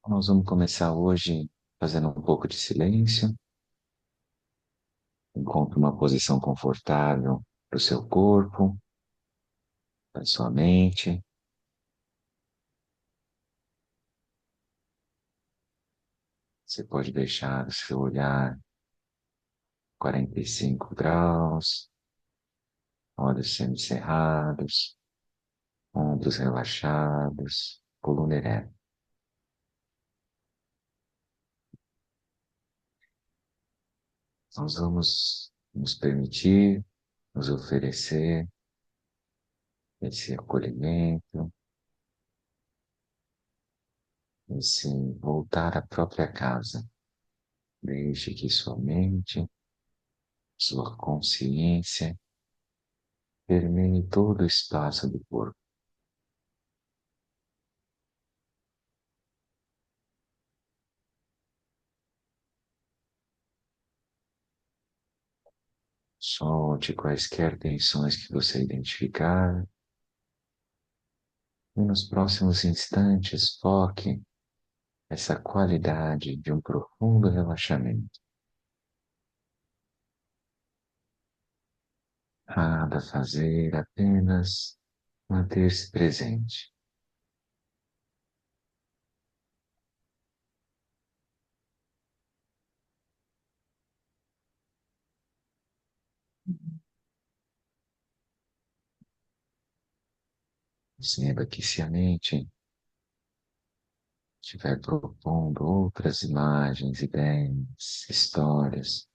Nós vamos começar hoje fazendo um pouco de silêncio. Encontre uma posição confortável para o seu corpo, para a sua mente. Você pode deixar o seu olhar 45 graus, olhos semicerrados, ombros relaxados, coluna ereta. Nós vamos nos permitir, nos oferecer esse acolhimento, esse voltar à própria casa. Deixe que sua mente, sua consciência permeie todo o espaço do corpo. Solte quaisquer tensões que você identificar e nos próximos instantes foque essa qualidade de um profundo relaxamento. Nada a fazer, apenas manter-se presente. Perceba que se a mente estiver propondo outras imagens, ideias, histórias,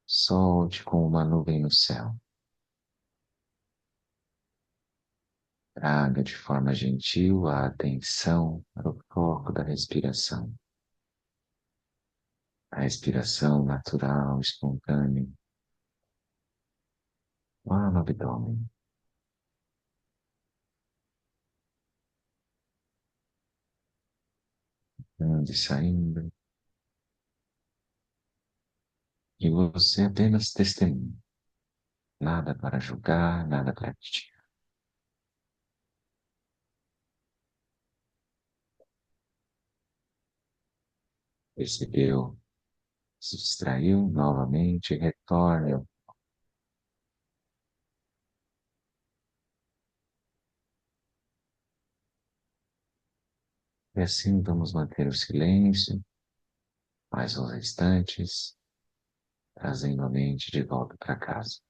solte como uma nuvem no céu. Traga de forma gentil a atenção para o foco da respiração. A respiração natural, espontânea, lá no abdômen, entrando e saindo, e você apenas testemunha. Nada para julgar, nada para criticar. Percebeu? Se distraiu novamente, retorne. E assim vamos manter o silêncio mais uns instantes, trazendo a mente de volta para casa.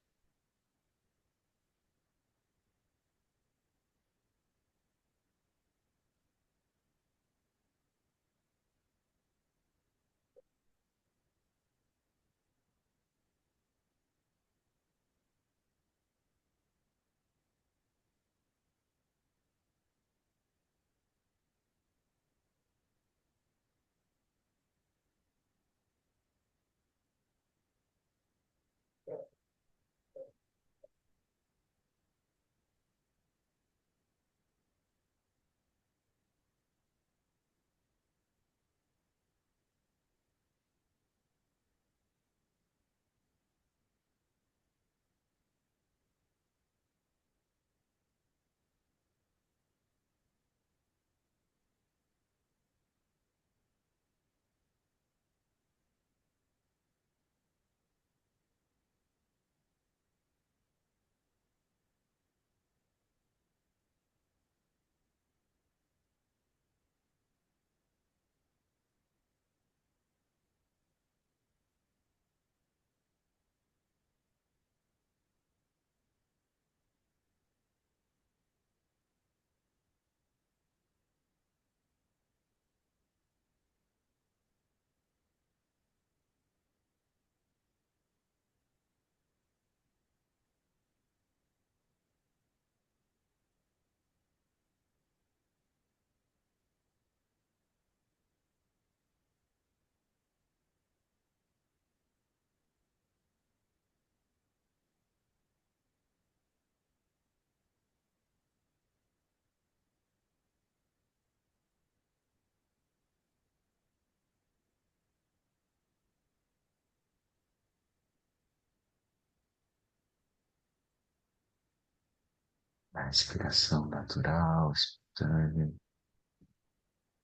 a respiração natural, espontânea,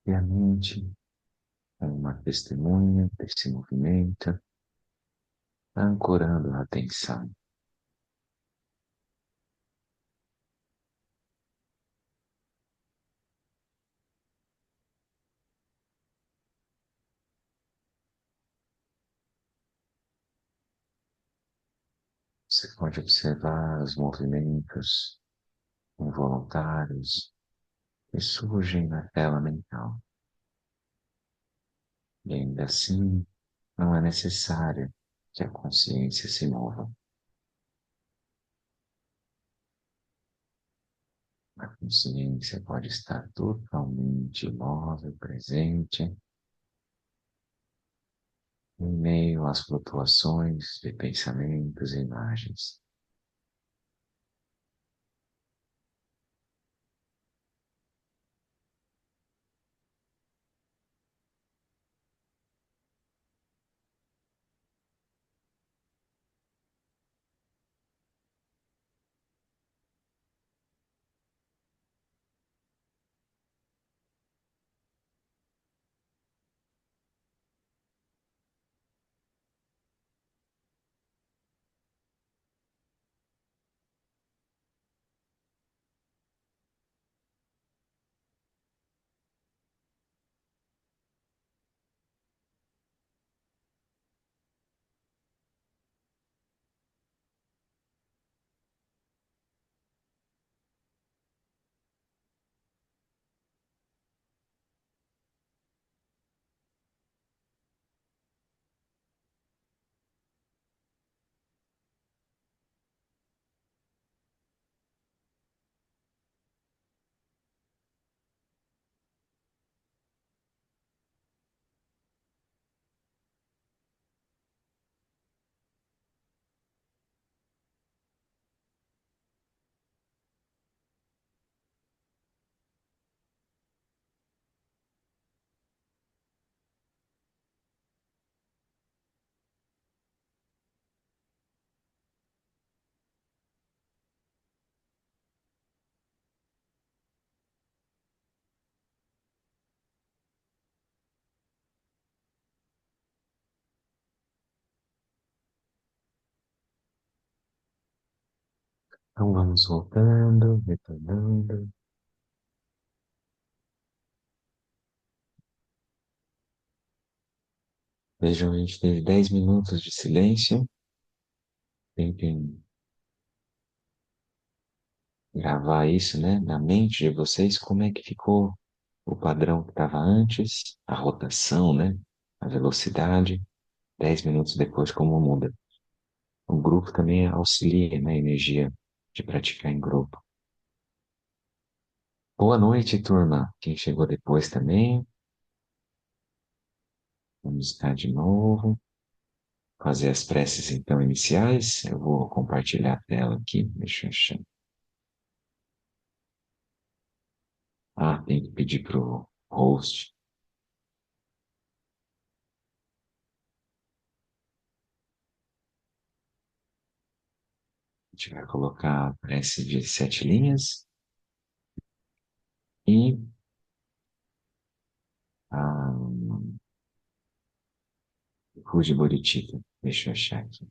e a mente é uma testemunha desse movimento, ancorando a atenção. Você pode observar os movimentos involuntários que surgem na tela mental. E ainda assim, não é necessário que a consciência se mova. A consciência pode estar totalmente imóvel, presente, em meio às flutuações de pensamentos e imagens. Então vamos voltando, retornando. Vejam, a gente teve 10 minutos de silêncio. Tentem gravar isso, né, na mente de vocês, como é que ficou o padrão que estava antes, a rotação, né, a velocidade, 10 minutos depois, como muda. O grupo também auxilia na energia de praticar em grupo. Boa noite, turma. Quem chegou depois também, vamos estar de novo. Fazer as preces então iniciais. Eu vou compartilhar a tela aqui. Deixa eu achar. Ah, tem que pedir pro host. A gente vai colocar a prece de 7 linhas e a Rude Boritita. Deixa eu achar aqui.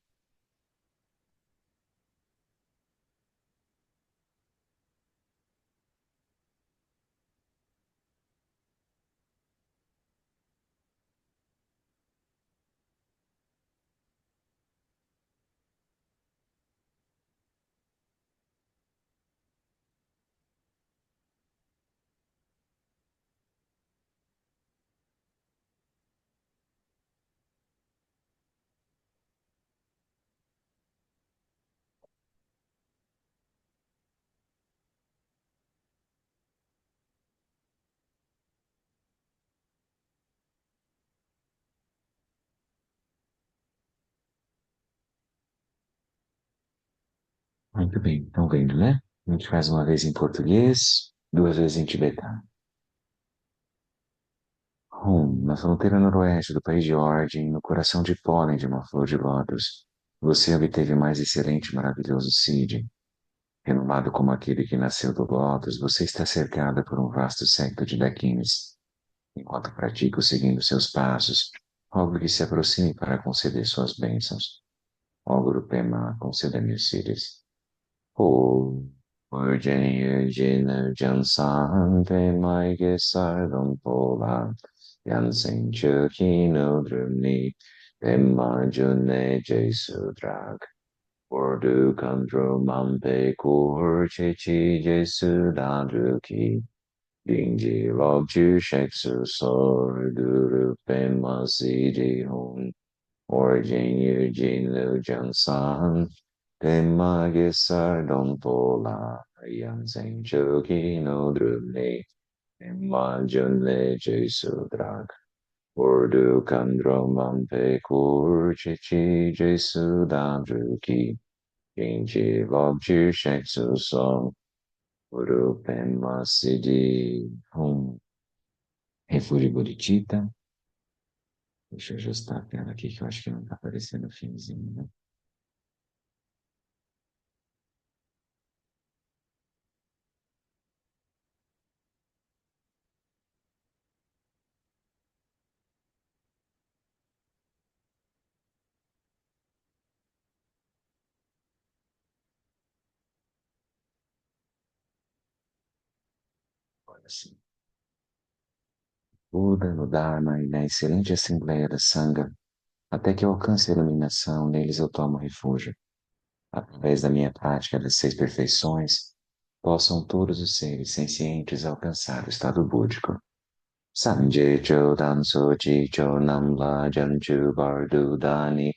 Muito bem, estão vendo, né? A gente faz uma vez em português, duas vezes em tibetano. Na fronteira noroeste do país de origem, no coração de pólen de uma flor de lótus, você obteve mais excelente e maravilhoso seed. Renomado como aquele que nasceu do Lótus, você está cercada por um vasto séquito de Dakines. Enquanto pratico seguindo seus passos, rogo que se aproxime para conceder suas bênçãos. Ó Guru Pema, conceda-me os sírios. Ho, Virginia, Jina, Jansan, Pema, Gesardam, Pola, Yansen, Chukino, Drumni, Pema, June, Jesu, Drag. Ordu, Kandro, Mampe, Kur, Chechi, Jesu, Dandruki. Dingji Lobju Sheksu Sor Guru Pema Sidi Hon Origin Eugene Liu San Pema Gisar Don Pola Yan Zeng Choki No Drumni Pema Junle Jesu Drag Ordu Kandro Mampe Kur Chichi Jesu Dandruki Dingji Lobju Sheksu Sor Guru Pema Sidi Hon Refúgio Buritita. Deixa eu ajustar a tela aqui que eu acho que não está aparecendo o finzinho, né? Olha assim. Buda, no Dharma e na excelente Assembleia da Sangha, até que eu alcance a iluminação, neles eu tomo refúgio. Através da minha prática das seis perfeições, possam todos os seres sencientes alcançar o estado búdico. Sanje Chodan Sochi Chonam La Janju Bardu Dani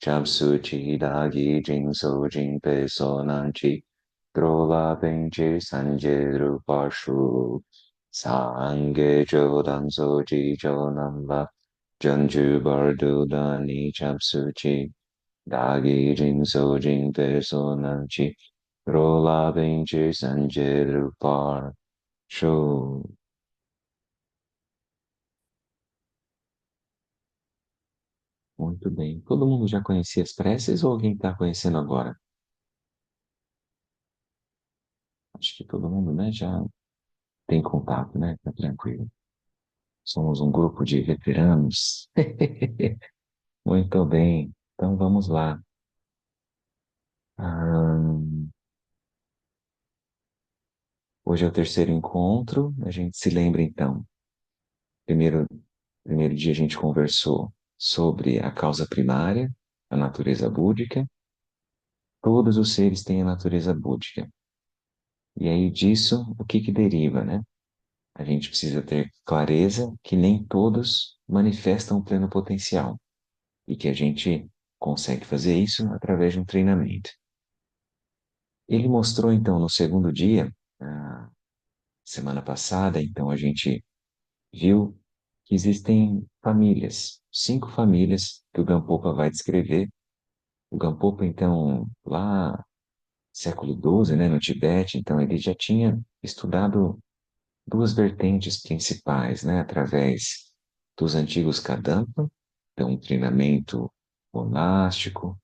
Chapsu Chi Dagi Jing So Jing Pe Sonanchi Drola Penche Sanje Drupashu Sange Chodan Sochi Chonam La Janju Bardu Dani Chapsu Chi Dagi Jing So Jing Pe Sonanchi Drola Penche Sanje Drupashu. Muito bem. Todo mundo já conhecia as preces ou alguém está conhecendo agora? Acho que todo mundo, né, já tem contato, né? Tá tranquilo. Somos um grupo de veteranos. Muito bem. Então vamos lá. Ahn, Hoje é o terceiro encontro. A gente se lembra então. Primeiro, primeiro dia a gente conversou sobre a causa primária, a natureza búdica. Todos os seres têm a natureza búdica. E aí disso, o que que deriva, né? A gente precisa ter clareza que nem todos manifestam o pleno potencial e que a gente consegue fazer isso através de um treinamento. Ele mostrou então no segundo dia, na semana passada, então a gente viu que existem famílias, 5 famílias que o Gampopa vai descrever. O Gampopa, então, lá século XII, né, no Tibete, então ele já tinha estudado duas vertentes principais, né, através dos antigos Kadampa, então um treinamento monástico,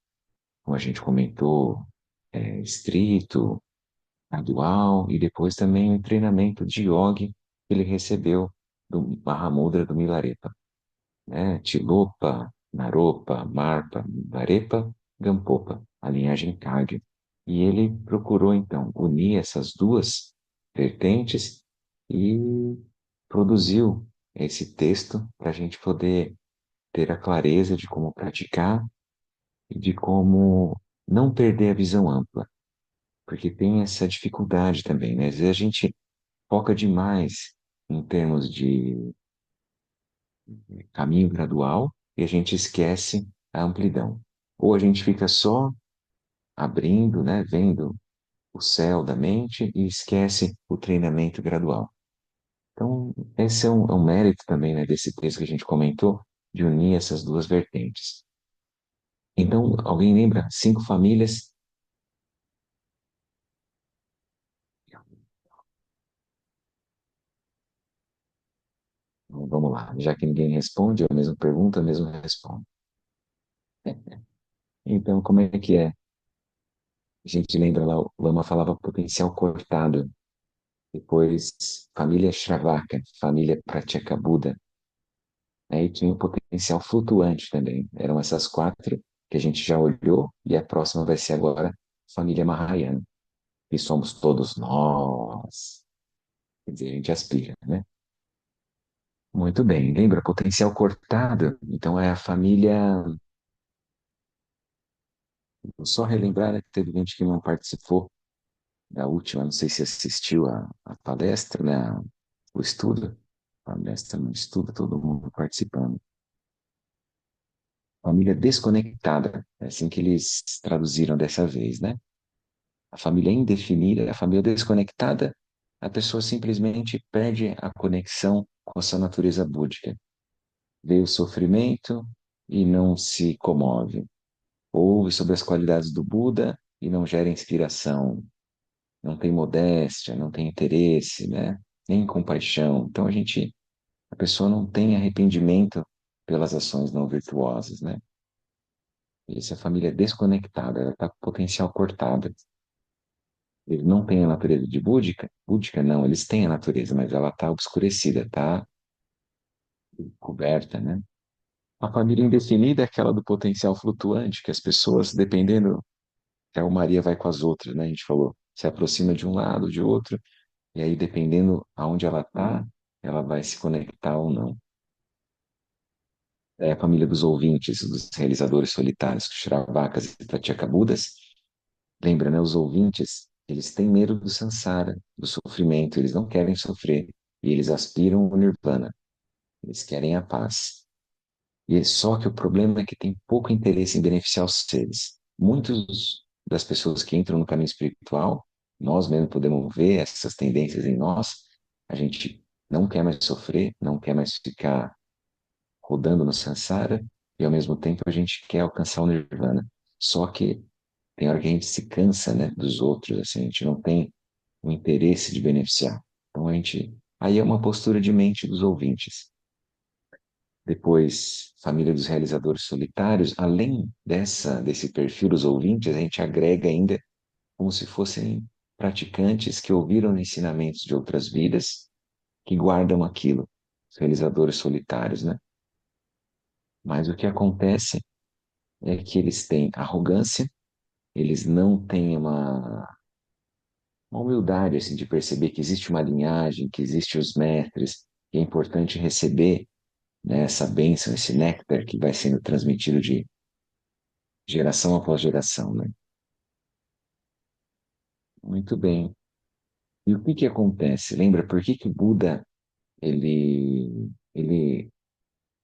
como a gente comentou, estrito, gradual, e depois também um treinamento de yoga que ele recebeu do Mahamudra do Milarepa, né, Tilopa, Naropa, Marpa, Milarepa, Gampopa, a linhagem Kagyu. E ele procurou, então, unir essas duas vertentes e produziu esse texto para a gente poder ter a clareza de como praticar e de como não perder a visão ampla, porque tem essa dificuldade também, né? Às vezes a gente foca demais em termos de caminho gradual e a gente esquece a amplidão. Ou a gente fica só abrindo, né, vendo o céu da mente e esquece o treinamento gradual. Então, esse é um mérito também, né, desse texto que a gente comentou, de unir essas duas vertentes. Então, alguém lembra? 5 famílias? Então, vamos lá. Já que ninguém responde, eu mesmo pergunto, eu mesmo respondo. Então, como é que é? A gente lembra lá, o Lama falava potencial cortado, depois família Shravaka, família Pratyekabuddha, aí tinha o potencial flutuante também. Eram essas quatro que a gente já olhou, e a próxima vai ser agora família Mahayana, que somos todos nós. Quer dizer, a gente aspira, né? Muito bem. Lembra, potencial cortado? Então é a família. Vou só relembrar, né, que teve gente que não participou da última, não sei se assistiu a palestra, né? O estudo. Palestra no estudo, todo mundo participando. Família desconectada, é assim que eles traduziram dessa vez, né? A família indefinida, a família desconectada, a pessoa simplesmente perde a conexão com a sua natureza búdica. Vê o sofrimento e não se comove. Ouve sobre as qualidades do Buda e não gera inspiração. Não tem modéstia, não tem interesse, né? Nem compaixão. Então a pessoa não tem arrependimento pelas ações não virtuosas, né? Essa família é desconectada, ela está com potencial cortado. Ele não tem a natureza de búdica? Búdica não, eles têm a natureza, mas ela está obscurecida, está coberta, né? A família indefinida é aquela do potencial flutuante, que as pessoas, dependendo, a Maria vai com as outras, né? A gente falou, se aproxima de um lado, de outro, e aí, dependendo aonde ela está, ela vai se conectar ou não. É a família dos ouvintes, dos realizadores solitários, Shravakas e Pratyekabuddhas. Lembra, né? Os ouvintes, eles têm medo do samsara, do sofrimento, eles não querem sofrer, e eles aspiram o nirvana, eles querem a paz. E só que o problema é que tem pouco interesse em beneficiar os seres. Muitos das pessoas que entram no caminho espiritual, nós mesmos podemos ver essas tendências em nós, a gente não quer mais sofrer, não quer mais ficar rodando no samsara, e ao mesmo tempo a gente quer alcançar o nirvana. Só que tem hora que a gente se cansa, né, dos outros, assim, a gente não tem o interesse de beneficiar. Então aí é uma postura de mente dos ouvintes. Depois, família dos realizadores solitários, além desse perfil dos ouvintes, a gente agrega ainda como se fossem praticantes que ouviram ensinamentos de outras vidas, que guardam aquilo, os realizadores solitários, né? Mas o que acontece é que eles têm arrogância, eles não têm uma humildade assim de perceber que existe uma linhagem, que existem os mestres, que é importante receber, né, essa bênção, esse néctar que vai sendo transmitido de geração após geração, né? Muito bem. E o que que acontece? Lembra por que que o Buda ele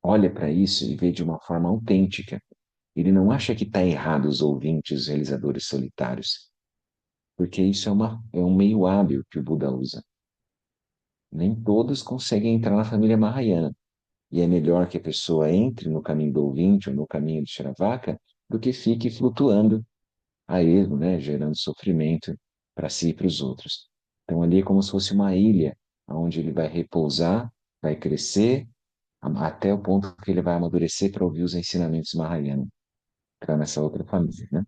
olha para isso e vê de uma forma autêntica? Ele não acha que está errado os ouvintes, os realizadores solitários, porque isso é um meio hábil que o Buda usa. Nem todos conseguem entrar na família Mahayana. E é melhor que a pessoa entre no caminho do ouvinte ou no caminho de Shravaka do que fique flutuando a erro, né, gerando sofrimento para si e para os outros. Então ali é como se fosse uma ilha onde ele vai repousar, vai crescer até o ponto que ele vai amadurecer para ouvir os ensinamentos Mahayana, para nessa outra família, né?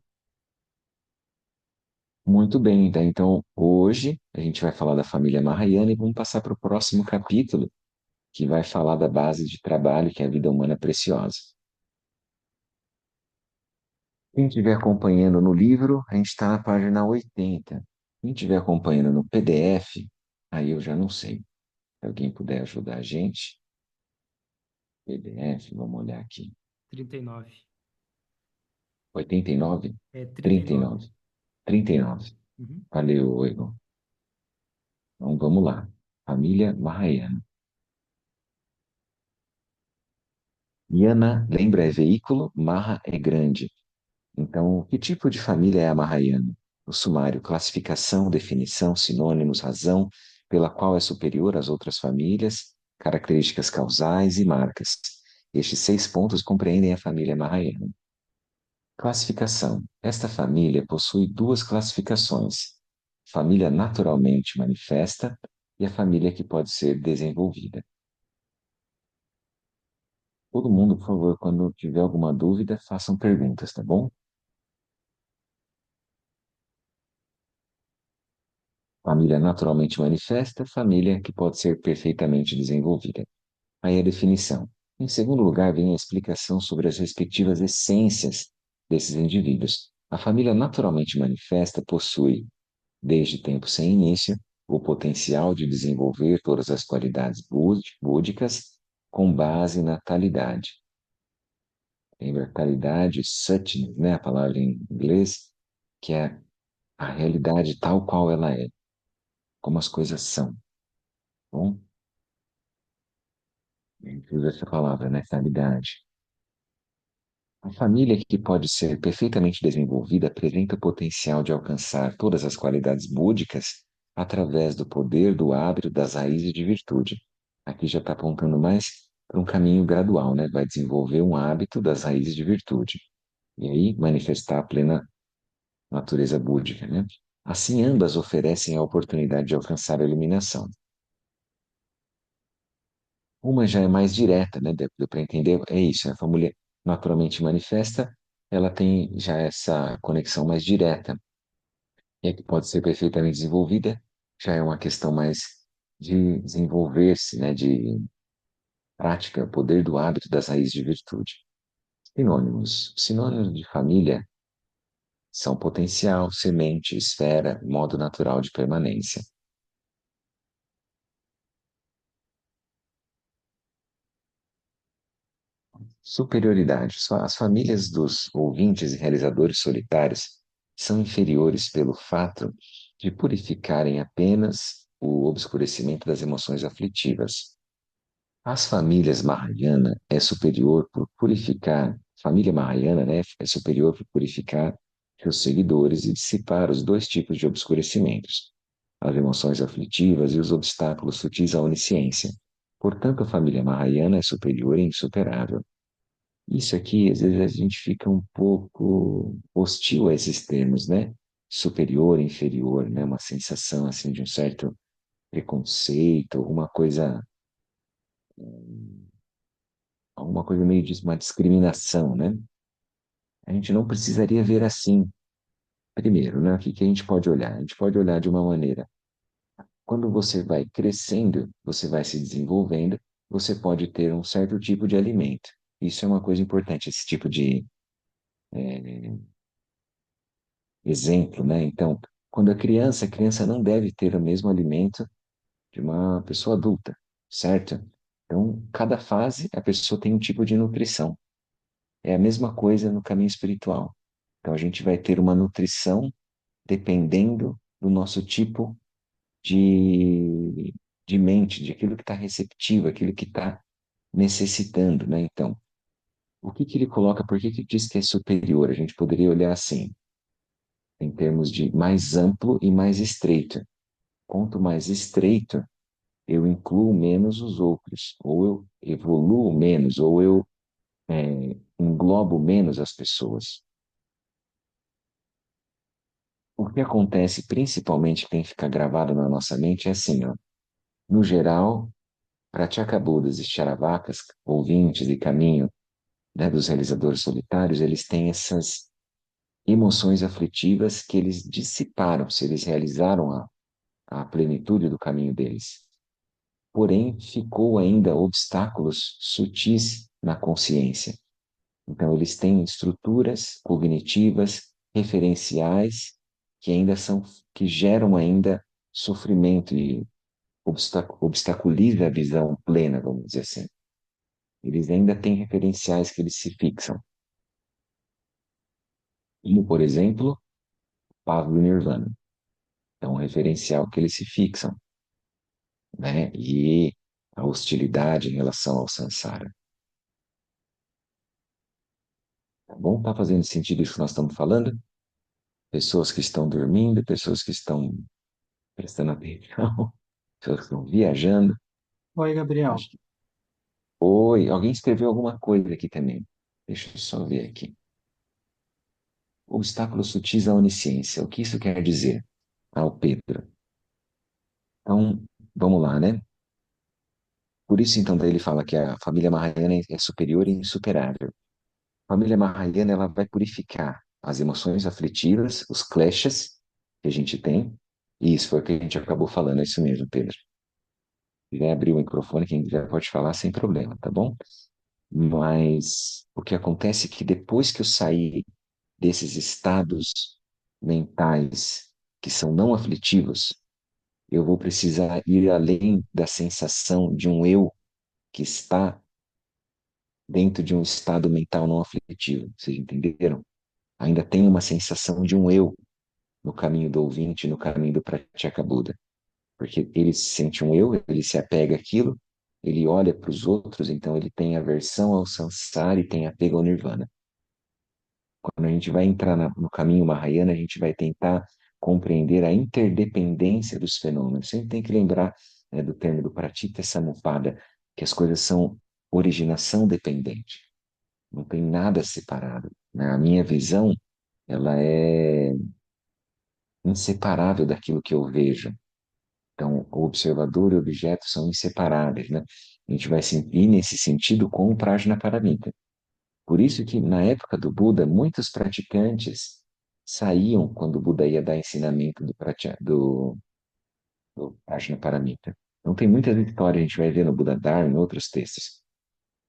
Muito bem, tá? Então hoje a gente vai falar da família Mahayana e vamos passar para o próximo capítulo, que vai falar da base de trabalho que é a vida humana preciosa. Quem estiver acompanhando no livro, a gente está na página 80. Quem estiver acompanhando no PDF, aí eu já não sei. Se alguém puder ajudar a gente, PDF, vamos olhar aqui. 39. 89? É 39. 39. 39. Uhum. Valeu, Egon. Então vamos lá. Família Mahayana. Yana, lembra, é veículo, Maha é grande. Então, que tipo de família é a Mahayana? O sumário, classificação, definição, sinônimos, razão, pela qual é superior às outras famílias, características causais e marcas. Estes 6 pontos compreendem a família Mahayana. Classificação. Esta família possui duas classificações: família naturalmente manifesta e a família que pode ser desenvolvida. Todo mundo, por favor, quando tiver alguma dúvida, façam perguntas, tá bom? Família naturalmente manifesta, família que pode ser perfeitamente desenvolvida. Aí a definição. Em segundo lugar, vem a explicação sobre as respectivas essências desses indivíduos. A família naturalmente manifesta possui, desde tempo sem início, o potencial de desenvolver todas as qualidades búdicas com base na talidade. Lembra, talidade, suchness, né, a palavra em inglês, que é a realidade tal qual ela é, como as coisas são. Bom, a gente usa essa palavra, né, talidade. A família que pode ser perfeitamente desenvolvida apresenta o potencial de alcançar todas as qualidades búdicas através do poder do hábito das raízes de virtude. Aqui já está apontando mais para um caminho gradual, né? Vai desenvolver um hábito das raízes de virtude. E aí manifestar a plena natureza búdica, né? Assim, ambas oferecem a oportunidade de alcançar a iluminação. Uma já é mais direta, né? Deu para entender, é isso, a família naturalmente manifesta, ela tem já essa conexão mais direta, e é que pode ser perfeitamente desenvolvida, já é uma questão mais de desenvolver-se, né? De prática, poder do hábito das raízes de virtude. Sinônimos. Sinônimos de família são potencial, semente, esfera, modo natural de permanência. Superioridade. As famílias dos ouvintes e realizadores solitários são inferiores pelo fato de purificarem apenas o obscurecimento das emoções aflitivas. As famílias Mahayana é superior por purificar, família Mahayana, né, é superior por purificar seus seguidores e dissipar os dois tipos de obscurecimentos, as emoções aflitivas e os obstáculos sutis à onisciência. Portanto, a família Mahayana é superior e insuperável. Isso aqui, às vezes, a gente fica um pouco hostil a esses termos, né? Superior, inferior, né? Uma sensação, assim, de um certo preconceito, alguma coisa meio de uma discriminação, né? A gente não precisaria ver assim. Primeiro, né? O que que a gente pode olhar? A gente pode olhar de uma maneira. Quando você vai crescendo, você vai se desenvolvendo, você pode ter um certo tipo de alimento. Isso é uma coisa importante, esse tipo de exemplo, né? Então, quando a criança não deve ter o mesmo alimento de uma pessoa adulta, certo? Então, cada fase a pessoa tem um tipo de nutrição. É a mesma coisa no caminho espiritual. Então, a gente vai ter uma nutrição dependendo do nosso tipo de, de mente, de aquilo que está receptivo, aquilo que está necessitando, né? Então, o que que ele coloca, por que que diz que é superior? A gente poderia olhar assim, em termos de mais amplo e mais estreito. Quanto mais estreito, eu incluo menos os outros, ou eu evoluo menos, ou eu englobo menos as pessoas. O que acontece, principalmente, tem que ficar gravado na nossa mente, é assim, ó. No geral, Pratyekabuddhas e Charavacas, ouvintes e caminho, né, dos realizadores solitários, eles têm essas emoções aflitivas que eles dissiparam, se eles realizaram a plenitude do caminho deles. Porém, ficou ainda obstáculos sutis na consciência. Então, eles têm estruturas cognitivas, referenciais, que ainda são, que geram ainda sofrimento e obstaculiza a visão plena, vamos dizer assim. Eles ainda têm referenciais que eles se fixam, como, por exemplo, Pavlo Nirvana. É um referencial que eles se fixam, né? E a hostilidade em relação ao samsara. Tá bom? Tá fazendo sentido isso que nós estamos falando? Pessoas que estão dormindo, pessoas que estão prestando atenção, pessoas que estão viajando. Oi, Gabriel. Acho que... Oi, alguém escreveu alguma coisa aqui também. Deixa eu só ver aqui. Obstáculos sutis à onisciência. O que isso quer dizer? Ao Pedro. Então, vamos lá, né? Por isso, então, daí ele fala que a família Mahayana é superior e insuperável. A família Mahayana, ela vai purificar as emoções aflitivas, os clashes que a gente tem, Isso foi o que a gente acabou falando, é isso mesmo, Pedro. Se quiser abrir o microfone, quem já pode falar sem problema, tá bom? Mas o que acontece é que depois que eu sair desses estados mentais que são não aflitivos, eu vou precisar ir além da sensação de um eu que está dentro de um estado mental não aflitivo. Vocês entenderam? Ainda tem uma sensação de um eu no caminho do ouvinte, no caminho do Pratyekabuddha. Porque ele sente um eu, ele se apega àquilo, ele olha para os outros, então ele tem aversão ao samsara e tem apego ao nirvana. Quando a gente vai entrar no caminho Mahayana, a gente vai tentar compreender a interdependência dos fenômenos. Sempre tem que lembrar, né, do termo do Pratitya Samuppada, que as coisas são originação dependente. Não tem nada separado, né? A minha visão, ela é inseparável daquilo que eu vejo. Então, o observador e o objeto são inseparáveis, né? A gente vai ir nesse sentido com o Prajnaparamita. Por isso que, na época do Buda, muitos praticantes saíam quando o Buda ia dar ensinamento do Prajnaparamita. Então, tem muitas histórias, a gente vai ver no Buda Dharma, em outros textos,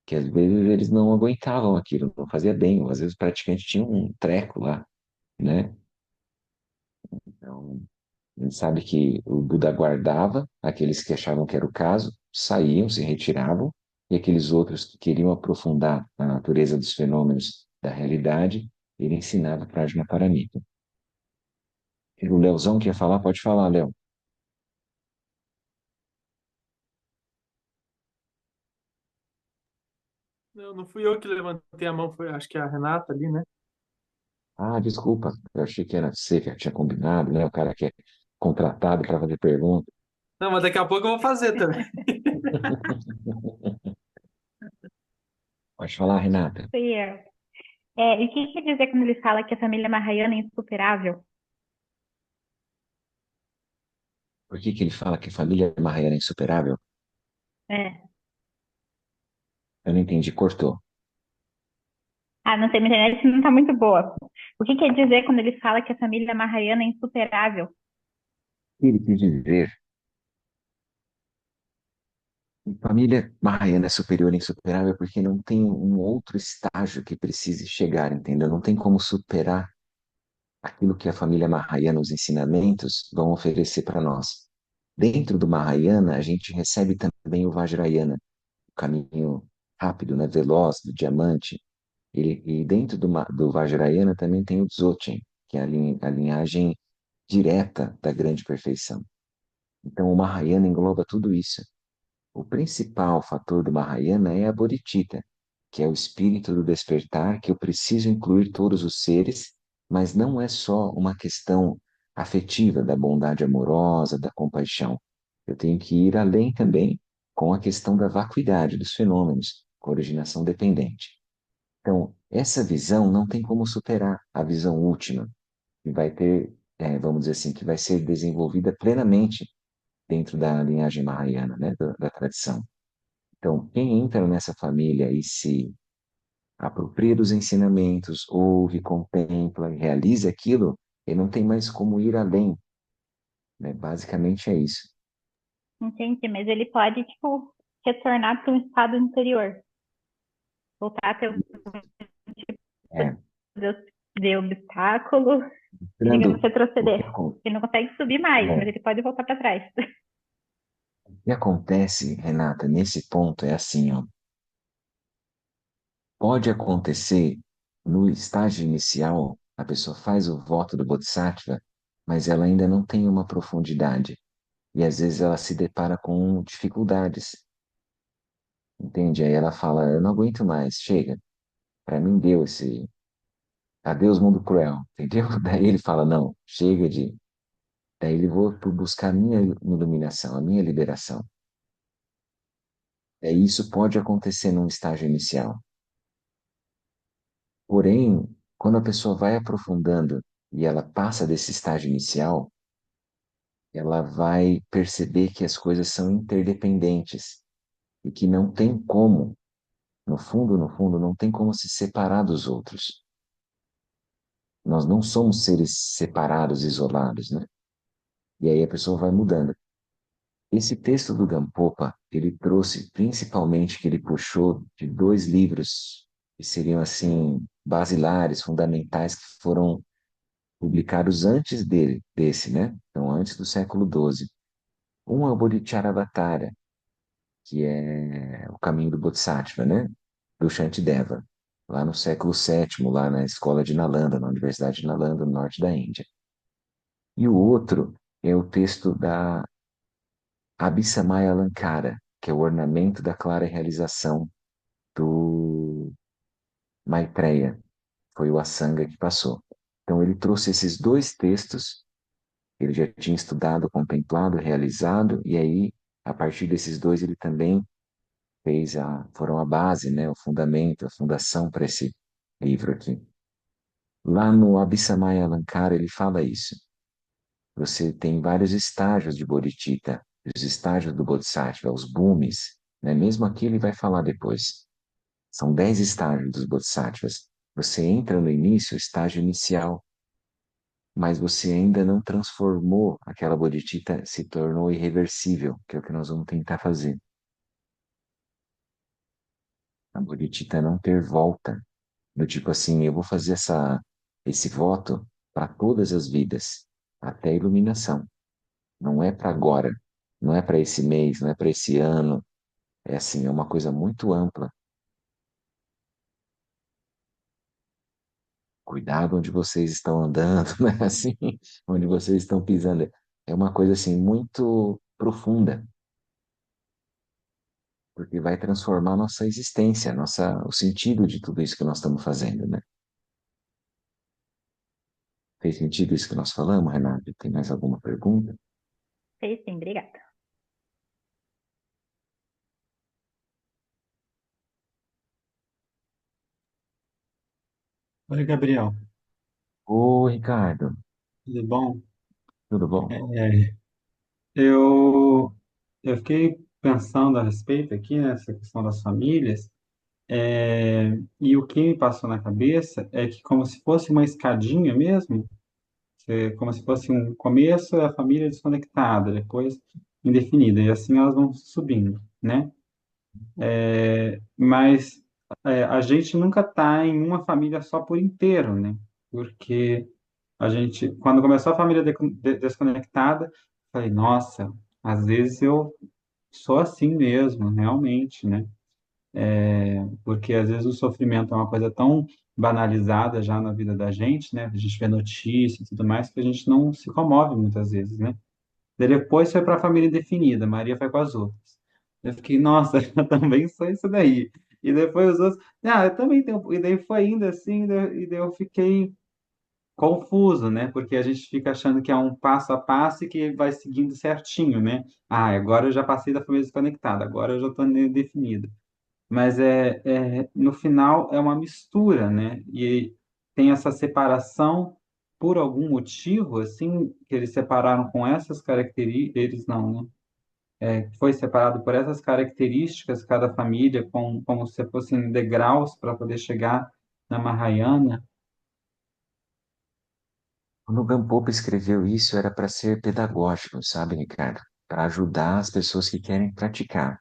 que às vezes eles não aguentavam aquilo, não fazia bem, ou às vezes o praticante tinha um treco lá, né? Então, a gente sabe que o Buda guardava aqueles que achavam que era o caso, saíam, se retiravam, e aqueles outros que queriam aprofundar a natureza dos fenômenos da realidade, ele ensinava Prajnaparamita. E o Leozão quer falar? Pode falar, Léo. Não fui eu que levantei a mão, foi acho que a Renata ali, né? Ah, desculpa, eu achei que era você que tinha combinado, né? O cara que é contratado para fazer pergunta. Não, mas daqui a pouco eu vou fazer também. Pode falar, Renata. Fui eu. E o que quer dizer quando ele fala que a família Mahayana é insuperável? Por que que ele fala que a família Mahayana é insuperável? É. Eu não entendi, cortou. Ah, não sei, minha internet não está muito boa. O que quer dizer quando ele fala que a família Mahayana é insuperável? Ele quis dizer família Mahayana é superior e insuperável porque não tem um outro estágio que precise chegar, entendeu? Não tem como superar aquilo que a família Mahayana, os ensinamentos, vão oferecer para nós. Dentro do Mahayana, a gente recebe também o Vajrayana, o caminho rápido, né, veloz, do diamante. E dentro do Vajrayana também tem o Dzogchen, que é a linhagem direta da grande perfeição. Então, o Mahayana engloba tudo isso. O principal fator do Mahayana é a Bodhicitta, que é o espírito do despertar, que eu preciso incluir todos os seres, mas não é só uma questão afetiva, da bondade amorosa, da compaixão. Eu tenho que ir além também com a questão da vacuidade dos fenômenos, com a originação dependente. Então, essa visão não tem como superar a visão última, que vai ter, vamos dizer assim, que vai ser desenvolvida plenamente dentro da linhagem Mahayana, né, da tradição. Então, quem entra nessa família e se apropria dos ensinamentos, ouve, contempla e realiza aquilo, ele não tem mais como ir além, né? Basicamente é isso. Entendi, mas ele pode, tipo, retornar para um estado anterior, voltar a ter o É, de obstáculo e, digamos, mostrando retroceder. Ele não consegue subir mais, mas é, ele pode voltar para trás. o que acontece, Renata, nesse ponto é assim, ó, pode acontecer no estágio inicial, a pessoa faz o voto do Bodhisattva, mas ela ainda não tem uma profundidade. E às vezes ela se depara com dificuldades, entende? Aí ela fala, eu não aguento mais, chega. Para mim deu esse adeus mundo cruel, entendeu? Daí ele fala, não, chega de. Daí ele vou buscar a minha iluminação, a minha liberação. Isso pode acontecer num estágio inicial. Porém, quando a pessoa vai aprofundando e ela passa desse estágio inicial, ela vai perceber que as coisas são interdependentes e que não tem como, no fundo, não tem como se separar dos outros. Nós não somos seres separados, isolados, né? E aí a pessoa vai mudando. Esse texto do Gampopa, ele trouxe principalmente que ele puxou de dois livros que seriam assim basilares, fundamentais, que foram publicados antes desse, né? Então, antes do século XII. Um é o Bodhicharyavatara, que é o caminho do Bodhisattva, né? Do Shantideva, lá no século VII, lá na escola de Nalanda, na Universidade de Nalanda, no norte da Índia. E o outro é o texto da Abhisamaya Alankara, que é o ornamento da clara realização do Maitreya. Foi o Asanga que passou. Então ele trouxe esses dois textos, ele já tinha estudado, contemplado, realizado, e aí, a partir desses dois, ele também foram a base, né, o fundamento, a fundação para esse livro aqui. Lá no Abhisamaya Alankara ele fala isso. Você tem vários estágios de Bodhicitta, os estágios do Bodhisattva, os bhumis, né? Mesmo aqui ele vai falar depois. São 10 estágios dos Bodhisattvas. Você entra no início, o estágio inicial, mas você ainda não transformou aquela Bodhicitta, se tornou irreversível, que é o que nós vamos tentar fazer. A Bodhicitta não ter volta, do tipo assim, eu vou fazer esse voto para todas as vidas, até a iluminação. Não é para agora, não é para esse mês, não é para esse ano. É assim, é uma coisa muito ampla. Cuidado onde vocês estão andando, né? Assim, onde vocês estão pisando. É uma coisa assim muito profunda, porque vai transformar nossa existência, o sentido de tudo isso que nós estamos fazendo, né? Fez sentido isso que nós falamos, Renato? Tem mais alguma pergunta? Sei sim, obrigada. Oi, Gabriel, Ô, Ricardo, tudo bom? tudo bom? É, eu, eu fiquei pensando a respeito aqui, nessa questão das famílias, e o que me passou na cabeça é que como se fosse uma escadinha mesmo, como se fosse um começo, a família desconectada, depois indefinida, e assim elas vão subindo, né? Mas a gente nunca está em uma família só por inteiro, né? Porque a gente, quando começou a família desconectada, falei, nossa, às vezes eu sou assim mesmo, realmente, né? Porque às vezes o sofrimento é uma coisa tão banalizada já na vida da gente, né? A gente vê notícias e tudo mais, que a gente não se comove muitas vezes, né? Daí depois foi para a família definida, Maria foi com as outras. Eu fiquei, nossa, eu também sou isso daí. E depois os outros, eu também tenho. E daí foi indo assim, e daí eu fiquei confuso, né? Porque a gente fica achando que é um passo a passo e que vai seguindo certinho, né? Ah, agora eu já passei da família desconectada, agora eu já estou definido. Mas no final é uma mistura, né? E tem essa separação por algum motivo, assim, que eles separaram com essas características, eles não, né? Foi separado por essas características, cada família, como se fossem degraus para poder chegar na Mahayana. Quando o Gampopa escreveu isso, era para ser pedagógico, sabe, Ricardo? Para ajudar as pessoas que querem praticar.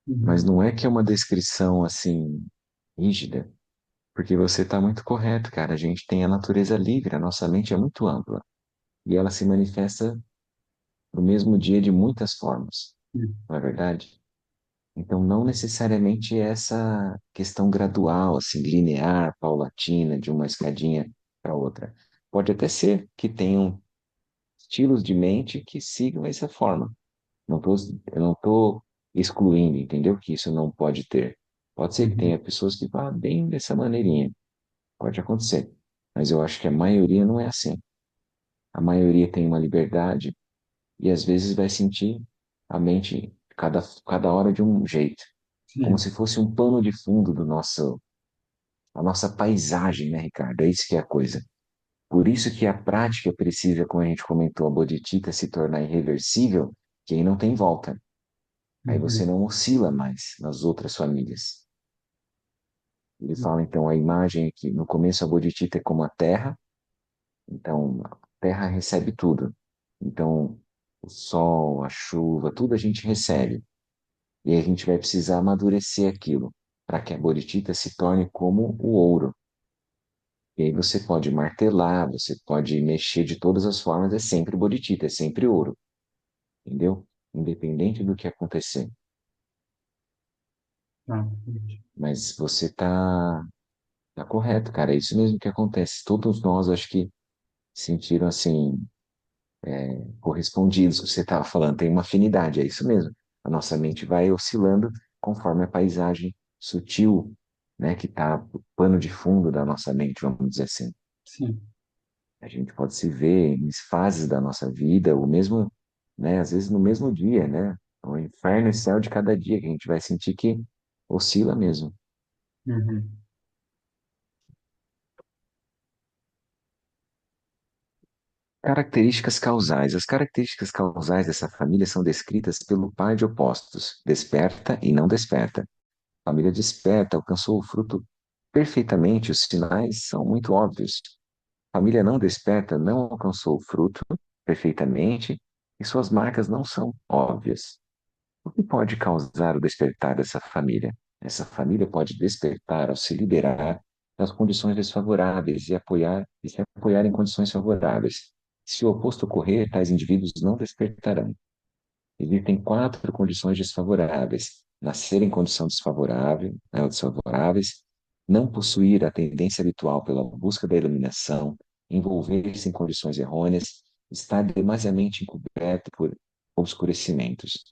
Mas Uhum, não é que é uma descrição assim rígida, porque você está muito correto, cara. A gente tem a natureza livre, a nossa mente é muito ampla e ela se manifesta no mesmo dia de muitas formas, uhum, não é verdade? Então, não necessariamente essa questão gradual, assim, linear, paulatina, de uma escadinha para outra. Pode até ser que tenham estilos de mente que sigam essa forma. Não tô, eu não estou excluindo, entendeu? Que isso não pode ter. Pode ser que uhum, tenha pessoas que vá bem dessa maneirinha. Pode acontecer. Mas eu acho que a maioria não é assim. A maioria tem uma liberdade e às vezes vai sentir a mente cada hora de um jeito. Como sim, se fosse um pano de fundo a nossa paisagem, né, Ricardo? É isso que é a coisa. Por isso que a prática precisa, como a gente comentou, a bodhicitta se tornar irreversível, que aí não tem volta. Aí você uhum, não oscila mais nas outras famílias. Ele fala, então, a imagem aqui, no começo a bodhicitta é como a terra, então a terra recebe tudo. Então, o sol, a chuva, tudo a gente recebe. E aí a gente vai precisar amadurecer aquilo para que a boritita se torne como o ouro. E aí você pode martelar, você pode mexer de todas as formas, é sempre boritita, é sempre ouro, entendeu? Independente do que acontecer. Ah, entendi. Mas você tá correto, cara. É isso mesmo que acontece. Todos nós, acho que sentiram assim, correspondidos com o que você estava falando. Tem uma afinidade, é isso mesmo. A nossa mente vai oscilando conforme a paisagem sutil, né, que está o pano de fundo da nossa mente, vamos dizer assim. Sim. A gente pode se ver em fases da nossa vida, o mesmo, né, às vezes no mesmo dia, né? O inferno e o céu de cada dia, que a gente vai sentir que oscila mesmo. Uhum. Características causais. As características causais dessa família são descritas pelo par de opostos, desperta e não desperta. A família desperta alcançou o fruto perfeitamente, os sinais são muito óbvios. A família não desperta não alcançou o fruto perfeitamente e suas marcas não são óbvias. O que pode causar o despertar dessa família? Essa família pode despertar ao se liberar das condições desfavoráveis e se apoiar em condições favoráveis. Se o oposto ocorrer, tais indivíduos não despertarão. Existem quatro condições desfavoráveis: nascer em condição desfavorável, né, ou desfavoráveis, não possuir a tendência habitual pela busca da iluminação, envolver-se em condições errôneas, estar demasiadamente encoberto por obscurecimentos.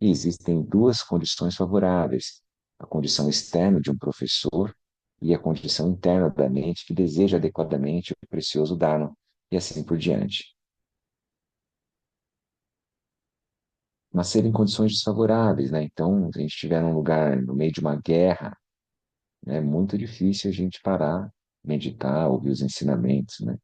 E existem duas condições favoráveis: a condição externa de um professor e a condição interna da mente que deseja adequadamente o precioso Dharma, e assim por diante. Nascer em condições desfavoráveis, né? Então, se a gente estiver num lugar no meio de uma guerra, né, é muito difícil a gente parar, meditar, ouvir os ensinamentos, né?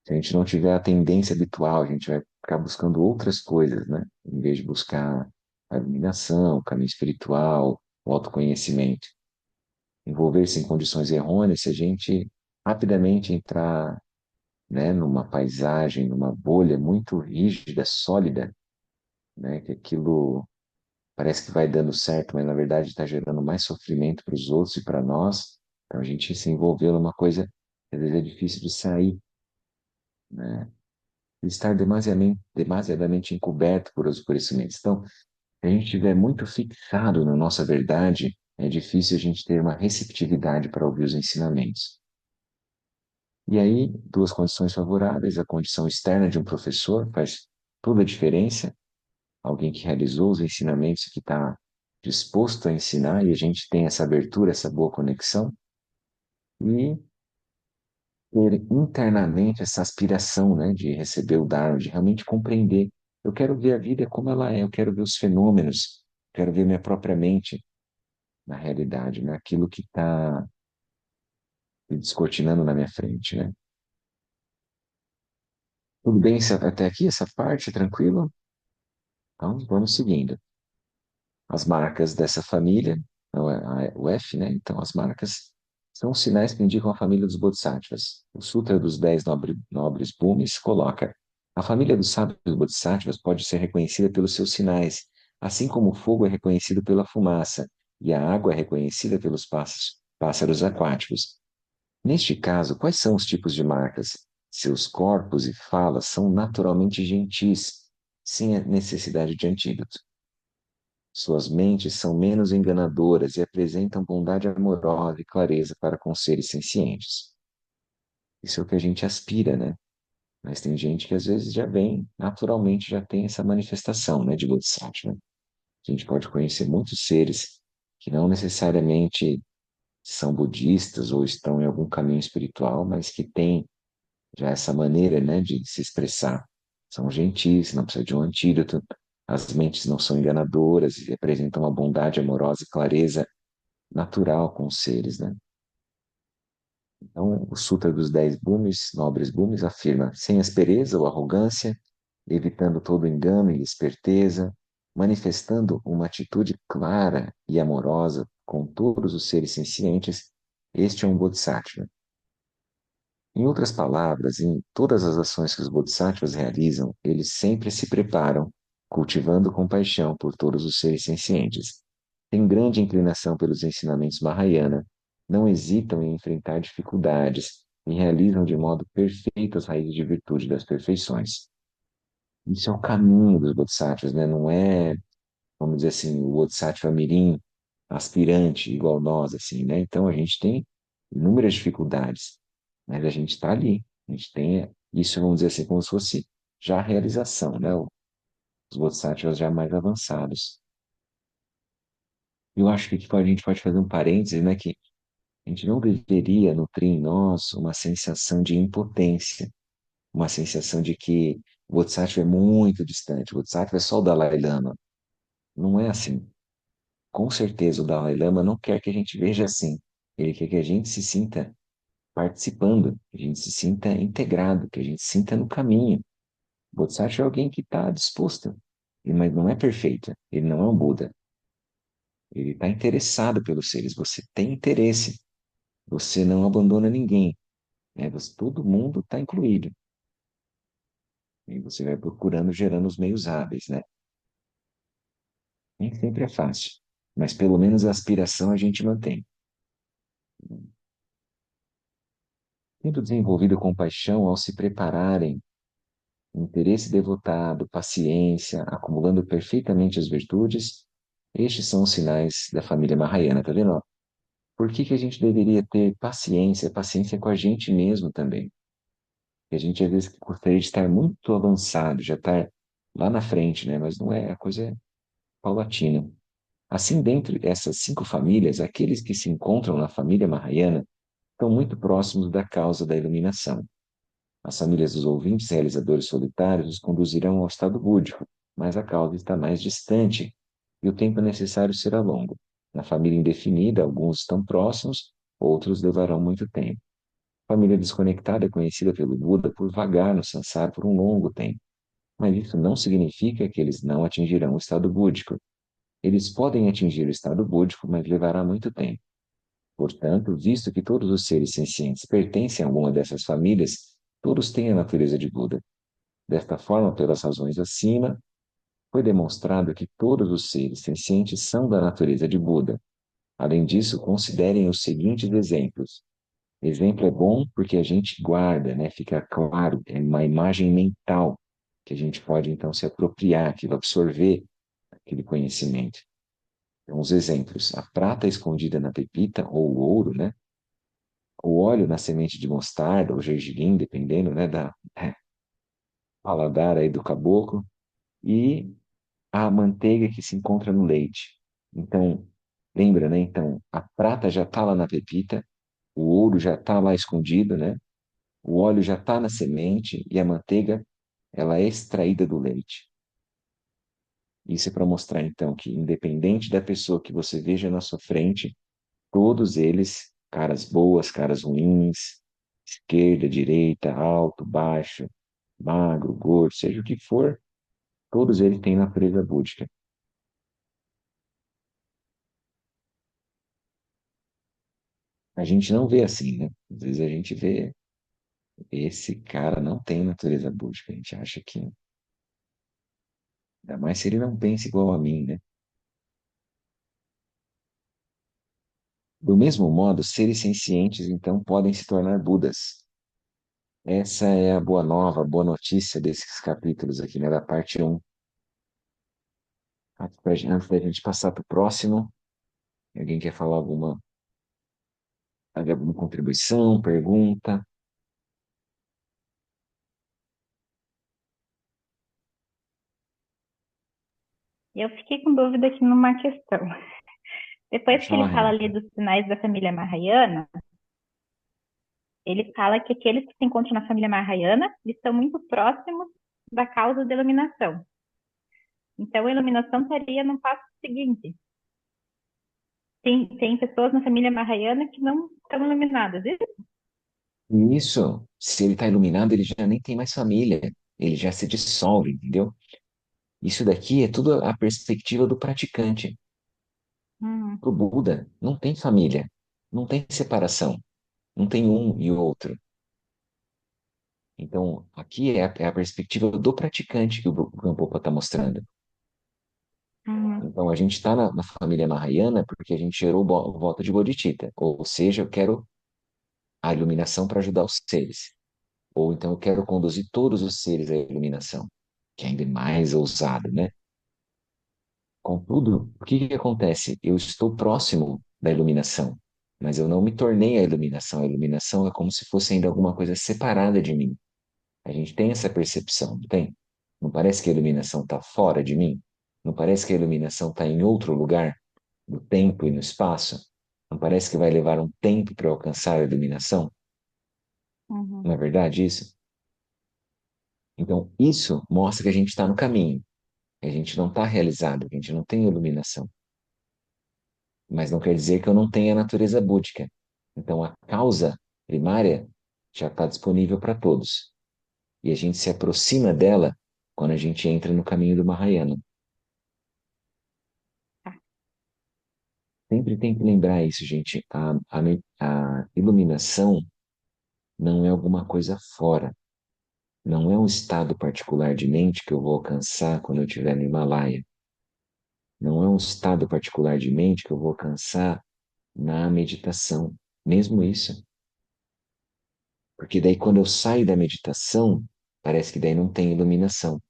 Se a gente não tiver a tendência habitual, a gente vai ficar buscando outras coisas, né? Em vez de buscar a iluminação, o caminho espiritual, o autoconhecimento. Envolver-se em condições errôneas, se a gente rapidamente entrar, né, numa paisagem, numa bolha muito rígida, sólida, né, que aquilo parece que vai dando certo, mas na verdade está gerando mais sofrimento para os outros e para nós. Então a gente se envolveu numa coisa que às vezes é difícil de sair, né? E estar demasiadamente encoberto por oscurecimentos. Então, se a gente estiver muito fixado na nossa verdade, é difícil a gente ter uma receptividade para ouvir os ensinamentos. E aí, duas condições favoráveis, a condição externa de um professor faz toda a diferença, alguém que realizou os ensinamentos e que está disposto a ensinar, e a gente tem essa abertura, essa boa conexão, e ter internamente essa aspiração, né, de receber o Dharma, de realmente compreender. Eu quero ver a vida como ela é, eu quero ver os fenômenos, quero ver minha própria mente na realidade, naquilo que está descortinando na minha frente, né? Tudo bem até aqui, essa parte, tranquilo? Então, vamos seguindo. As marcas dessa família, o F, né? Então, as marcas são os sinais que indicam a família dos Bodhisattvas. O Sutra dos Dez Nobres Bumes coloca: a família dos sábios Bodhisattvas pode ser reconhecida pelos seus sinais, assim como o fogo é reconhecido pela fumaça e a água é reconhecida pelos pássaros aquáticos. Neste caso, quais são os tipos de marcas? Seus corpos e falas são naturalmente gentis, sem a necessidade de antídoto. Suas mentes são menos enganadoras e apresentam bondade amorosa e clareza para com seres sencientes. Isso é o que a gente aspira, né? Mas tem gente que às vezes já vem, naturalmente já tem essa manifestação, né, de Bodhisattva. A gente pode conhecer muitos seres que não necessariamente são budistas ou estão em algum caminho espiritual, mas que têm já essa maneira, né, de se expressar. São gentis, não precisa de um antídoto, as mentes não são enganadoras e apresentam uma bondade amorosa e clareza natural com os seres, né? Então, o Sutra dos Dez Bumes, Nobres Bumes, afirma: sem aspereza ou arrogância, evitando todo engano e esperteza, manifestando uma atitude clara e amorosa com todos os seres sencientes, este é um Bodhisattva. Em outras palavras, em todas as ações que os bodhisattvas realizam, eles sempre se preparam, cultivando compaixão por todos os seres sencientes. Têm grande inclinação pelos ensinamentos Mahayana, não hesitam em enfrentar dificuldades e realizam de modo perfeito as raízes de virtude das perfeições. Isso é o caminho dos bodhisattvas, né? Não é, vamos dizer assim, o bodhisattva mirim, aspirante, igual nós, assim, né? Então a gente tem inúmeras dificuldades, mas a gente está ali. A gente tem isso, vamos dizer assim, como se fosse já a realização, né? Os bodhisattvas já mais avançados. Eu acho que aqui a gente pode fazer um parêntese, né? Que a gente não deveria nutrir em nós uma sensação de impotência, uma sensação de que o Bodhisattva é muito distante, o Bodhisattva é só o Dalai Lama. Não é assim. Com certeza o Dalai Lama não quer que a gente veja assim. Ele quer que a gente se sinta participando, que a gente se sinta integrado, que a gente se sinta no caminho. O Bodhisattva é alguém que está disposto, mas não é perfeito, ele não é um Buda. Ele está interessado pelos seres, você tem interesse, você não abandona ninguém, né? Todo mundo está incluído. E você vai procurando, gerando os meios hábeis, né? Nem sempre é fácil, mas pelo menos a aspiração a gente mantém. Tendo desenvolvido compaixão ao se prepararem, interesse devotado, paciência, acumulando perfeitamente as virtudes, estes são os sinais da família Mahayana, tá vendo? Ó? Por que que a gente deveria ter paciência? Paciência com a gente mesmo também. Porque a gente às vezes gostaria de estar muito avançado, já estar lá na frente, né? Mas não é, a coisa é paulatina. Assim, dentre essas 5 famílias, aqueles que se encontram na família Mahayana estão muito próximos da causa da iluminação. As famílias dos ouvintes realizadores solitários os conduzirão ao estado búdico, mas a causa está mais distante e o tempo necessário será longo. Na família indefinida, alguns estão próximos, outros levarão muito tempo. A família desconectada é conhecida pelo Buda por vagar no sansara por um longo tempo, mas isso não significa que eles não atingirão o estado búdico. Eles podem atingir o estado búdico, mas levará muito tempo. Portanto, visto que todos os seres sencientes pertencem a alguma dessas famílias, todos têm a natureza de Buda. Desta forma, pelas razões acima, foi demonstrado que todos os seres sencientes são da natureza de Buda. Além disso, considerem os seguintes exemplos. Exemplo é bom porque a gente guarda, né? Fica claro, é uma imagem mental que a gente pode então se apropriar, aquilo, absorver aquele conhecimento. Então, os exemplos: a prata escondida na pepita ou o ouro, né? O óleo na semente de mostarda ou gergelim, dependendo, né, da paladar aí do caboclo, e a manteiga que se encontra no leite. Então, lembra, né? Então, a prata já está lá na pepita, o ouro já está lá escondido, né? O óleo já está na semente e a manteiga, ela é extraída do leite. Isso é para mostrar, então, que independente da pessoa que você veja na sua frente, todos eles, caras boas, caras ruins, esquerda, direita, alto, baixo, magro, gordo, seja o que for, todos eles têm natureza búdica. A gente não vê assim, né? Às vezes a gente vê, esse cara não tem natureza búdica. A gente acha que, ainda mais se ele não pensa igual a mim, né? Do mesmo modo, seres sencientes, então, podem se tornar Budas. Essa é a boa nova, a boa notícia desses capítulos aqui, né? Da parte 1. Antes da gente passar para o próximo, alguém quer falar alguma contribuição, pergunta? Eu fiquei com dúvida aqui numa questão. Depois Pode que falar, ele fala Renata. ali dos sinais da família Mahayana, ele fala que aqueles que se encontram na família Mahayana estão muito próximos da causa da iluminação. Então, a iluminação estaria no passo seguinte. Tem pessoas na família Mahayana que não estão iluminadas. E isso, se ele está iluminado, ele já nem tem mais família. Ele já se dissolve, entendeu? Isso daqui é tudo a perspectiva do praticante. Hum, Para o Buda, não tem família, não tem separação, não tem um e outro. Então, aqui é a perspectiva do praticante que o Gampopa está mostrando. Uhum. Então, a gente está na família Mahayana porque a gente gerou volta de Bodhicitta. Ou seja, eu quero a iluminação para ajudar os seres. Ou então eu quero conduzir todos os seres à iluminação, que é ainda mais ousado, né? Contudo, o que que acontece? Eu estou próximo da iluminação, mas eu não me tornei a iluminação. A iluminação é como se fosse ainda alguma coisa separada de mim. A gente tem essa percepção, não tem? Não parece que a iluminação está fora de mim? Não parece que a iluminação está em outro lugar, no tempo e no espaço? Não parece que vai levar um tempo para alcançar a iluminação? Uhum. Não é verdade isso? Então, isso mostra que a gente está no caminho, que a gente não está realizado, que a gente não tem iluminação. Mas não quer dizer que eu não tenha a natureza búdica. Então, a causa primária já está disponível para todos. E a gente se aproxima dela quando a gente entra no caminho do Mahayana. Tá. Sempre tem que lembrar isso, gente. A iluminação não é alguma coisa fora. Não é um estado particular de mente que eu vou alcançar quando eu estiver no Himalaia. Não é um estado particular de mente que eu vou alcançar na meditação. Mesmo isso. Porque daí quando eu saio da meditação, parece que daí não tem iluminação.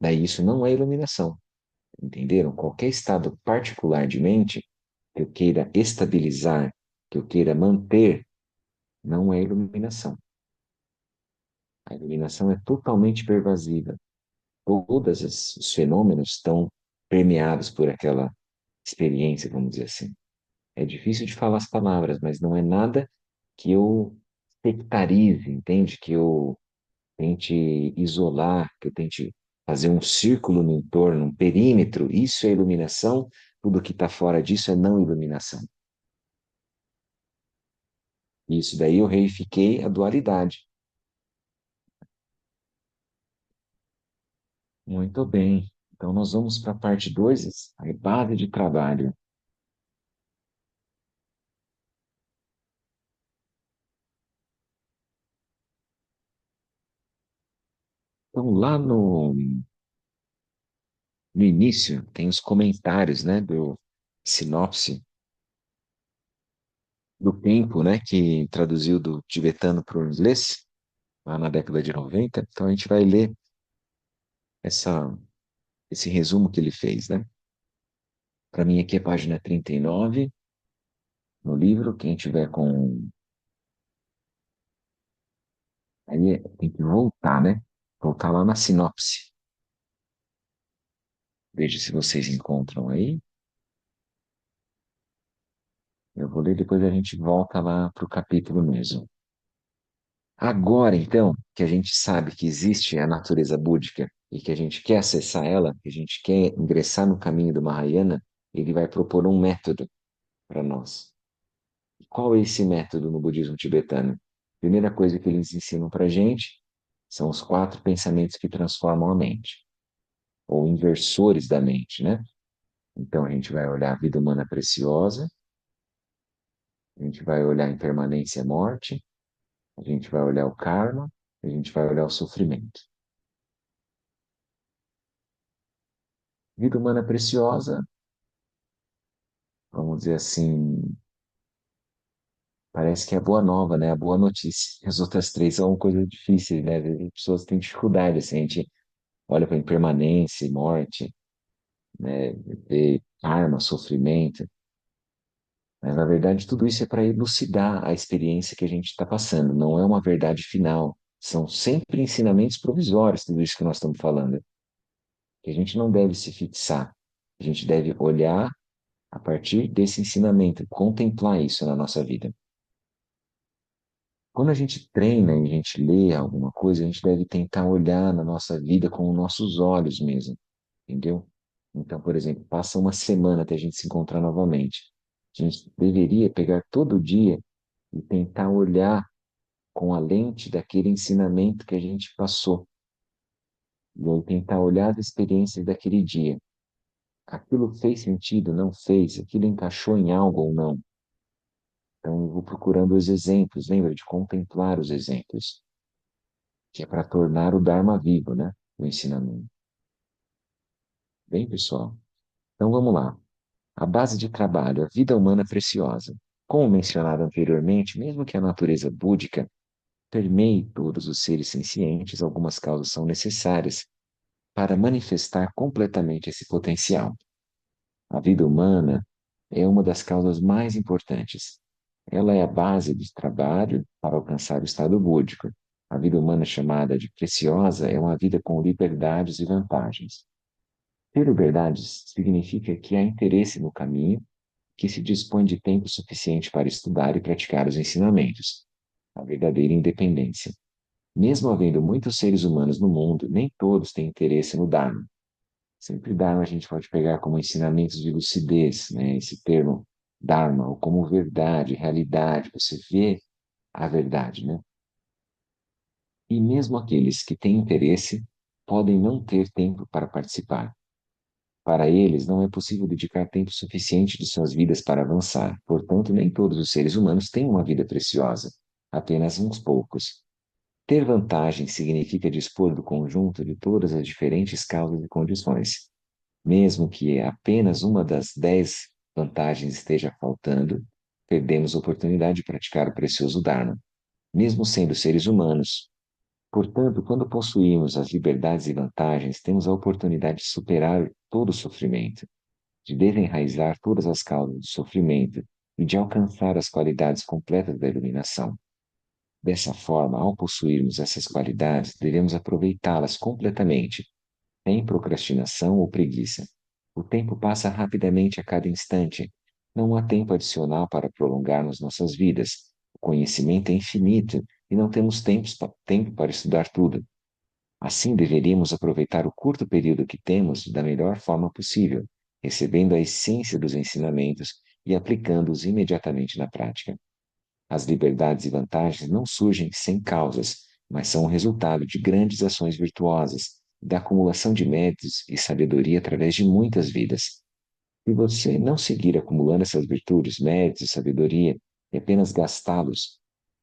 Daí isso não é iluminação. Entenderam? Qualquer estado particular de mente que eu queira estabilizar, que eu queira manter, não é iluminação. A iluminação é totalmente pervasiva. Todos os fenômenos estão permeados por aquela experiência, vamos dizer assim. É difícil de falar as palavras, mas não é nada que eu sectarize, entende? Que eu tente isolar, que eu tente fazer um círculo no entorno, um perímetro. Isso é iluminação, tudo que está fora disso é não iluminação. Isso daí eu reifiquei a dualidade. Muito bem. Então nós vamos para a parte 2, a base de trabalho. Então lá no início tem os comentários, né, do sinopse do tempo, né, que traduziu do tibetano para o inglês, lá na década de 90. Então a gente vai ler essa, esse resumo que ele fez, né? Para mim aqui é página 39 no livro, quem tiver com... Aí tem que voltar, né? Voltar lá na sinopse. Veja se vocês encontram aí. Eu vou ler, depois a gente volta lá para o capítulo mesmo. Agora, então, que a gente sabe que existe a natureza búdica e que a gente quer acessar ela, que a gente quer ingressar no caminho do Mahayana, ele vai propor um método para nós. Qual é esse método no budismo tibetano? Primeira coisa que eles ensinam para a gente são os 4 pensamentos que transformam a mente, ou inversores da mente, né? Então a gente vai olhar a vida humana preciosa, a gente vai olhar a impermanência e a morte, a gente vai olhar o karma, a gente vai olhar o sofrimento. Vida humana preciosa, vamos dizer assim, parece que é a boa nova, né? A boa notícia. As outras 3 são coisas difíceis, né? As pessoas têm dificuldade, assim, a gente olha para impermanência e morte, né? Ver karma, sofrimento. Mas, na verdade, tudo isso é para elucidar a experiência que a gente está passando, não é uma verdade final. São sempre ensinamentos provisórios, tudo isso que nós estamos falando. Que a gente não deve se fixar, a gente deve olhar a partir desse ensinamento, contemplar isso na nossa vida. Quando a gente treina e a gente lê alguma coisa, a gente deve tentar olhar na nossa vida com os nossos olhos mesmo, entendeu? Então, por exemplo, passa uma semana até a gente se encontrar novamente. A gente deveria pegar todo dia e tentar olhar com a lente daquele ensinamento que a gente passou. E aí tentar olhar as experiências daquele dia. Aquilo fez sentido, não fez? Aquilo encaixou em algo ou não? Então, eu vou procurando os exemplos, lembra de contemplar os exemplos. que é para tornar o Dharma vivo, né? O ensinamento. Bem, pessoal? Então vamos lá. A base de trabalho, a vida humana preciosa. Como mencionado anteriormente, mesmo que a natureza búdica permeie todos os seres sencientes, algumas causas são necessárias para manifestar completamente esse potencial. A vida humana é uma das causas mais importantes. Ela é a base de trabalho para alcançar o estado búdico. A vida humana chamada de preciosa é uma vida com liberdades e vantagens. Ter liberdades significa que há interesse no caminho, que se dispõe de tempo suficiente para estudar e praticar os ensinamentos. A verdadeira independência. Mesmo havendo muitos seres humanos no mundo, nem todos têm interesse no Dharma. Sempre Dharma a gente pode pegar como ensinamentos de lucidez, né? Esse termo Dharma, ou como verdade, realidade, você vê a verdade, né? E mesmo aqueles que têm interesse podem não ter tempo para participar. Para eles, não é possível dedicar tempo suficiente de suas vidas para avançar. Portanto, nem todos os seres humanos têm uma vida preciosa, apenas uns poucos. Ter vantagem significa dispor do conjunto de todas as diferentes causas e condições. Mesmo que apenas uma das 10 vantagens esteja faltando, perdemos a oportunidade de praticar o precioso Dharma, mesmo sendo seres humanos. Portanto, quando possuímos as liberdades e vantagens, temos a oportunidade de superar todo o sofrimento, de desenraizar todas as causas do sofrimento e de alcançar as qualidades completas da iluminação. Dessa forma, ao possuirmos essas qualidades, devemos aproveitá-las completamente, sem procrastinação ou preguiça. O tempo passa rapidamente a cada instante. Não há tempo adicional para prolongarmos nossas vidas. O conhecimento é infinito e não temos tempo para estudar tudo. Assim, deveríamos aproveitar o curto período que temos da melhor forma possível, recebendo a essência dos ensinamentos e aplicando-os imediatamente na prática. As liberdades e vantagens não surgem sem causas, mas são o resultado de grandes ações virtuosas, da acumulação de méritos e sabedoria através de muitas vidas. Se você não seguir acumulando essas virtudes, méritos e sabedoria, e apenas gastá-los,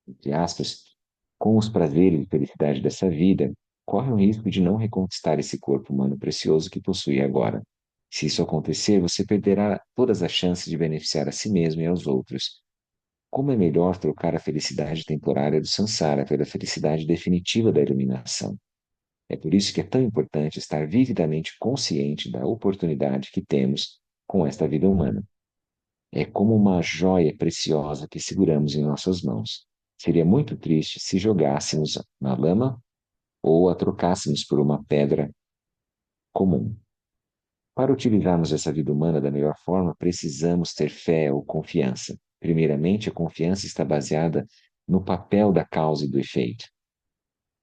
entre aspas, com os prazeres e felicidade dessa vida, corre o risco de não reconquistar esse corpo humano precioso que possui agora. Se isso acontecer, você perderá todas as chances de beneficiar a si mesmo e aos outros. Como é melhor trocar a felicidade temporária do samsara pela felicidade definitiva da iluminação? É por isso que é tão importante estar vividamente consciente da oportunidade que temos com esta vida humana. É como uma joia preciosa que seguramos em nossas mãos. Seria muito triste se jogássemos na lama ou a trocássemos por uma pedra comum. Para utilizarmos essa vida humana da melhor forma, precisamos ter fé ou confiança. Primeiramente, a confiança está baseada no papel da causa e do efeito.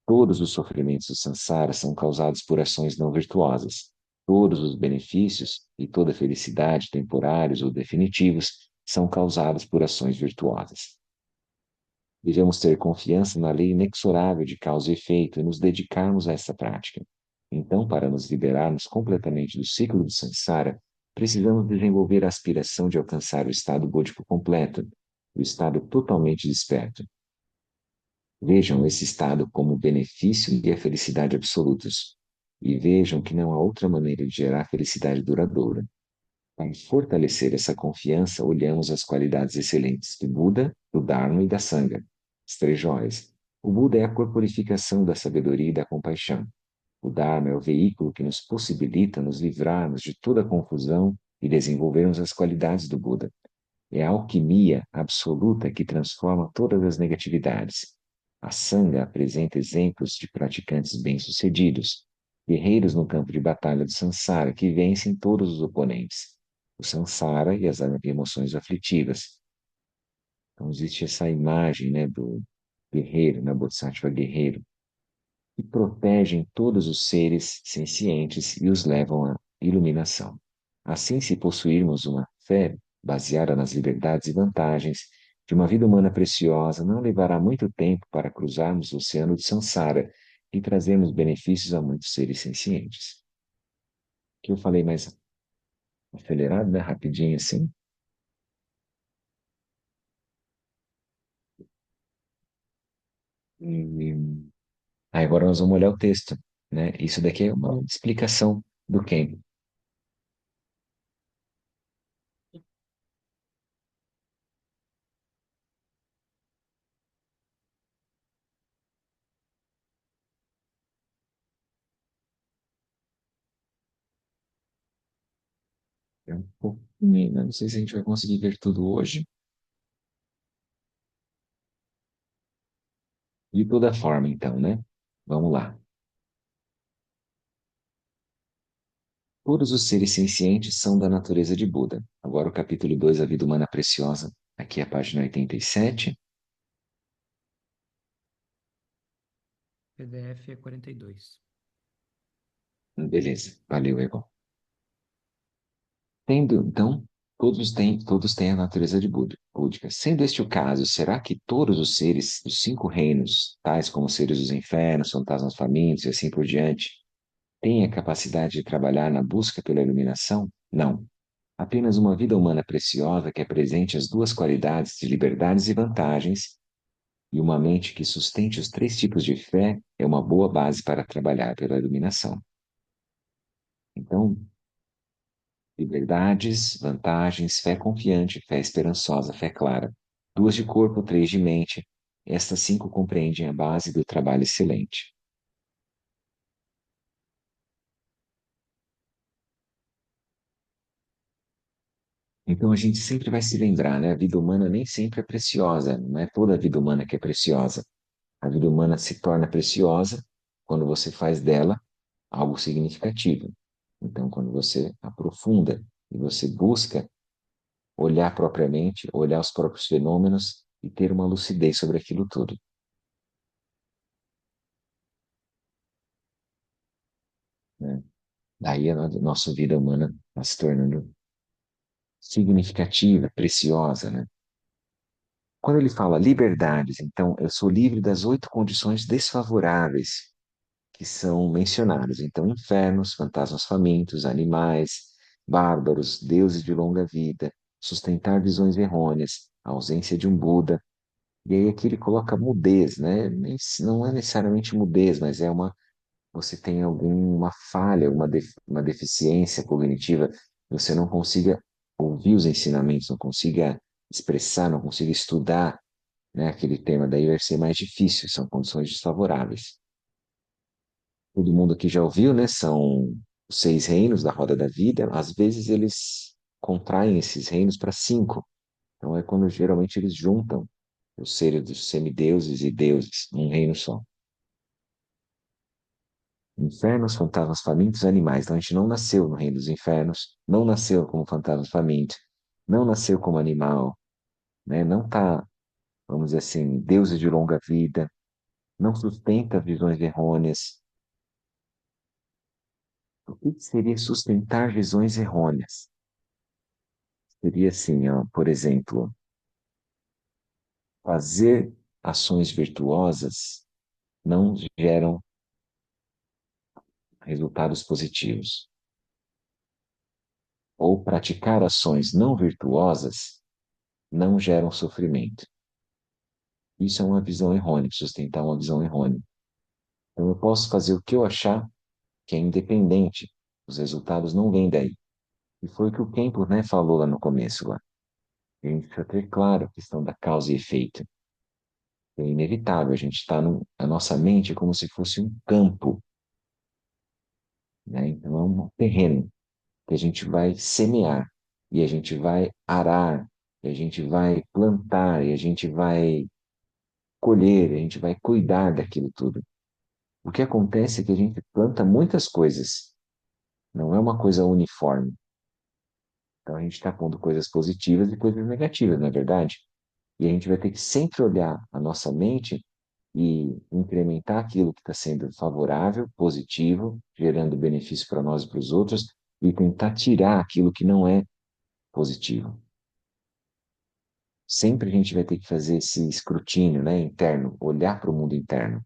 Todos os sofrimentos do samsara são causados por ações não virtuosas. Todos os benefícios e toda felicidade, temporários ou definitivos, são causados por ações virtuosas. Devemos ter confiança na lei inexorável de causa e efeito e nos dedicarmos a essa prática. Então, para nos liberarmos completamente do ciclo do samsara, precisamos desenvolver a aspiração de alcançar o estado búdico completo, o estado totalmente desperto. Vejam esse estado como o benefício e a felicidade absolutos, e vejam que não há outra maneira de gerar felicidade duradoura. Para fortalecer essa confiança, olhamos as qualidades excelentes do Buda, do Dharma e da Sangha, as três joias. O Buda é a corporificação da sabedoria e da compaixão. O Dharma é o veículo que nos possibilita nos livrarmos de toda a confusão e desenvolvermos as qualidades do Buda. É a alquimia absoluta que transforma todas as negatividades. A Sangha apresenta exemplos de praticantes bem-sucedidos, guerreiros no campo de batalha do Sansara que vencem todos os oponentes, o Sansara e as emoções aflitivas. Então existe essa imagem, né, do guerreiro, né, Bodhisattva guerreiro, que protegem todos os seres sencientes e os levam à iluminação. Assim, se possuirmos uma fé baseada nas liberdades e vantagens de uma vida humana preciosa, não levará muito tempo para cruzarmos o oceano de Sansara e trazermos benefícios a muitos seres sencientes. Que eu falei mais acelerado, né? Rapidinho assim. E Aí agora nós vamos olhar o texto, né? Isso daqui é uma explicação do Campbell. É um pouquinho, né? Não sei se a gente vai conseguir ver tudo hoje. De toda forma, então, né? Vamos lá. Todos os seres sencientes são da natureza de Buda. Agora o capítulo 2, a vida humana preciosa. Aqui é a página 87. PDF é 42. Beleza, valeu, Egon. Tendo, então, todos têm a natureza de búdica. Sendo este o caso, será que todos os seres dos cinco reinos, tais como os seres dos infernos, fantasmas famintos e assim por diante, têm a capacidade de trabalhar na busca pela iluminação? Não. Apenas uma vida humana preciosa que apresente as duas qualidades de liberdades e vantagens, e uma mente que sustente os três tipos de fé é uma boa base para trabalhar pela iluminação. Então, liberdades, vantagens, fé confiante, fé esperançosa, fé clara. Duas de corpo, três de mente. Estas cinco compreendem a base do trabalho excelente. Então a gente sempre vai se lembrar, né? A vida humana nem sempre é preciosa, não é toda a vida humana que é preciosa. A vida humana se torna preciosa quando você faz dela algo significativo. Então, quando você aprofunda e você busca olhar propriamente, olhar os próprios fenômenos e ter uma lucidez sobre aquilo tudo, né? Daí a nossa vida humana está se tornando significativa, preciosa, né? Quando ele fala liberdades, então eu sou livre das oito condições desfavoráveis que são mencionadas. Então, infernos, fantasmas famintos, animais, bárbaros, deuses de longa vida, sustentar visões errôneas, a ausência de um Buda. E aí aqui ele coloca mudez, né? Não é necessariamente mudez, mas é uma você tem alguma falha, uma deficiência cognitiva, você não consiga ouvir os ensinamentos, não consiga expressar, não consiga estudar, né, aquele tema, daí vai ser mais difícil, são condições desfavoráveis. Todo mundo aqui já ouviu, né? São os seis reinos da roda da vida. Às vezes eles contraem esses reinos para cinco. Então é quando geralmente eles juntam os seres dos semideuses e deuses num reino só. Infernos, fantasmas famintos, animais. Então a gente não nasceu no reino dos infernos, não nasceu como fantasma faminto, não nasceu como animal, né? Não tá, vamos dizer assim, deuses de longa vida, não sustenta visões errôneas. O que seria sustentar visões errôneas? Seria assim, ó, por exemplo, fazer ações virtuosas não geram resultados positivos. Ou praticar ações não virtuosas não geram sofrimento. Isso é uma visão errônea, sustentar uma visão errônea. Então eu posso fazer o que eu achar que é independente. Os resultados não vêm daí. E foi o que o Kempo, né, falou lá no começo lá. A gente precisa ter claro a questão da causa e efeito. É inevitável, a gente está a nossa mente é como se fosse um campo, né? Então é um terreno que a gente vai semear, e a gente vai arar, e a gente vai plantar, e a gente vai colher, e a gente vai cuidar daquilo tudo. O que acontece é que a gente planta muitas coisas, não é uma coisa uniforme. Então a gente está pondo coisas positivas e coisas negativas, não é verdade? E a gente vai ter que sempre olhar a nossa mente e incrementar aquilo que está sendo favorável, positivo, gerando benefício para nós e para os outros, e tentar tirar aquilo que não é positivo. Sempre a gente vai ter que fazer esse escrutínio, né, interno, olhar para o mundo interno.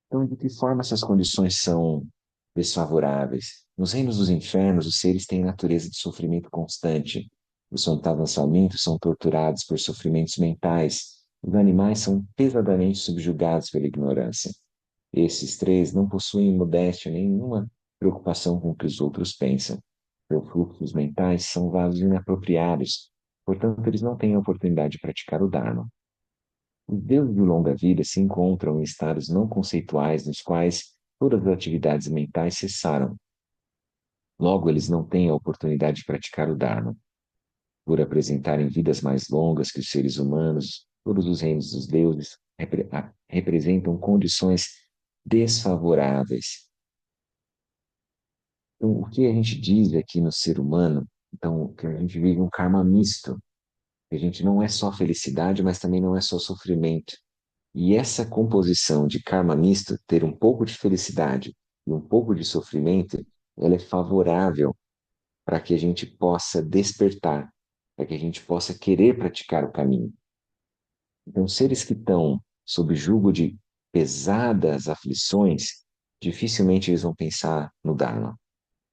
Então, de que forma essas condições são desfavoráveis? Nos reinos dos infernos, os seres têm natureza de sofrimento constante. Os fantasmas famintos são torturados por sofrimentos mentais. Os animais são pesadamente subjugados pela ignorância. Esses três não possuem modéstia nenhuma preocupação com o que os outros pensam. Seus fluxos mentais são vasos inapropriados, portanto, eles não têm a oportunidade de praticar o Dharma. Os deuses de longa vida se encontram em estados não conceituais nos quais todas as atividades mentais cessaram. Logo, eles não têm a oportunidade de praticar o Dharma. Por apresentarem vidas mais longas que os seres humanos, todos os reinos dos deuses representam condições desfavoráveis. Então, o que a gente diz aqui no ser humano, então, que a gente vive um karma misto, que a gente não é só felicidade, mas também não é só sofrimento. E essa composição de karma misto, ter um pouco de felicidade e um pouco de sofrimento, ela é favorável para que a gente possa despertar, para que a gente possa querer praticar o caminho. Então, seres que estão sob jugo de pesadas aflições, dificilmente eles vão pensar no Dharma.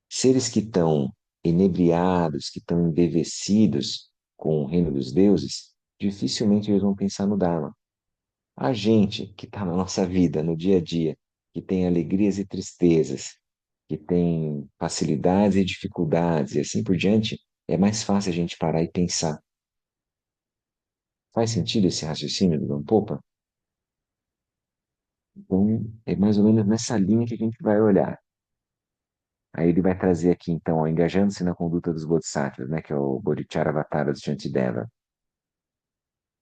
Seres que estão inebriados, que estão embevecidos com o reino dos deuses, dificilmente eles vão pensar no Dharma. A gente que está na nossa vida, no dia a dia, que tem alegrias e tristezas, que tem facilidades e dificuldades e assim por diante, é mais fácil a gente parar e pensar. Faz sentido esse raciocínio do Gampopa? Então, é mais ou menos nessa linha que a gente vai olhar. Aí ele vai trazer aqui, então, ó, engajando-se na conduta dos Bodhisattvas, né, que é o Bodhicharyavatara do Shantideva.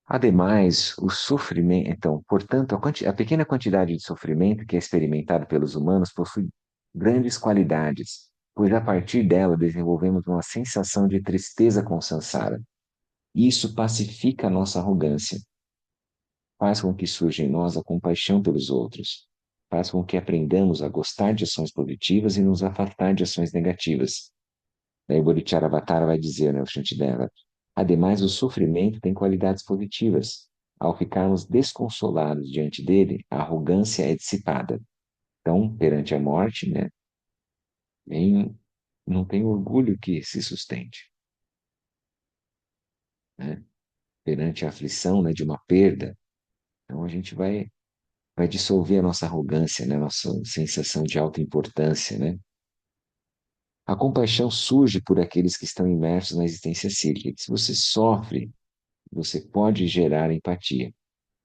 Ademais, o sofrimento, então, portanto, a pequena quantidade de sofrimento que é experimentado pelos humanos possui grandes qualidades, pois a partir dela desenvolvemos uma sensação de tristeza com o samsara. Isso pacifica a nossa arrogância, faz com que surja em nós a compaixão pelos outros, faz com que aprendamos a gostar de ações positivas e nos afastar de ações negativas. Daí o Bodhicharyavatara vai dizer, né, o Shantideva, ademais, o sofrimento tem qualidades positivas. Ao ficarmos desconsolados diante dele, a arrogância é dissipada. Então, perante a morte, né, não tem orgulho que se sustente. Né? Perante a aflição, né, de uma perda, então a gente vai dissolver a nossa arrogância, né, a nossa sensação de alta importância, né? A compaixão surge por aqueles que estão imersos na existência cíclica. Se você sofre, você pode gerar empatia.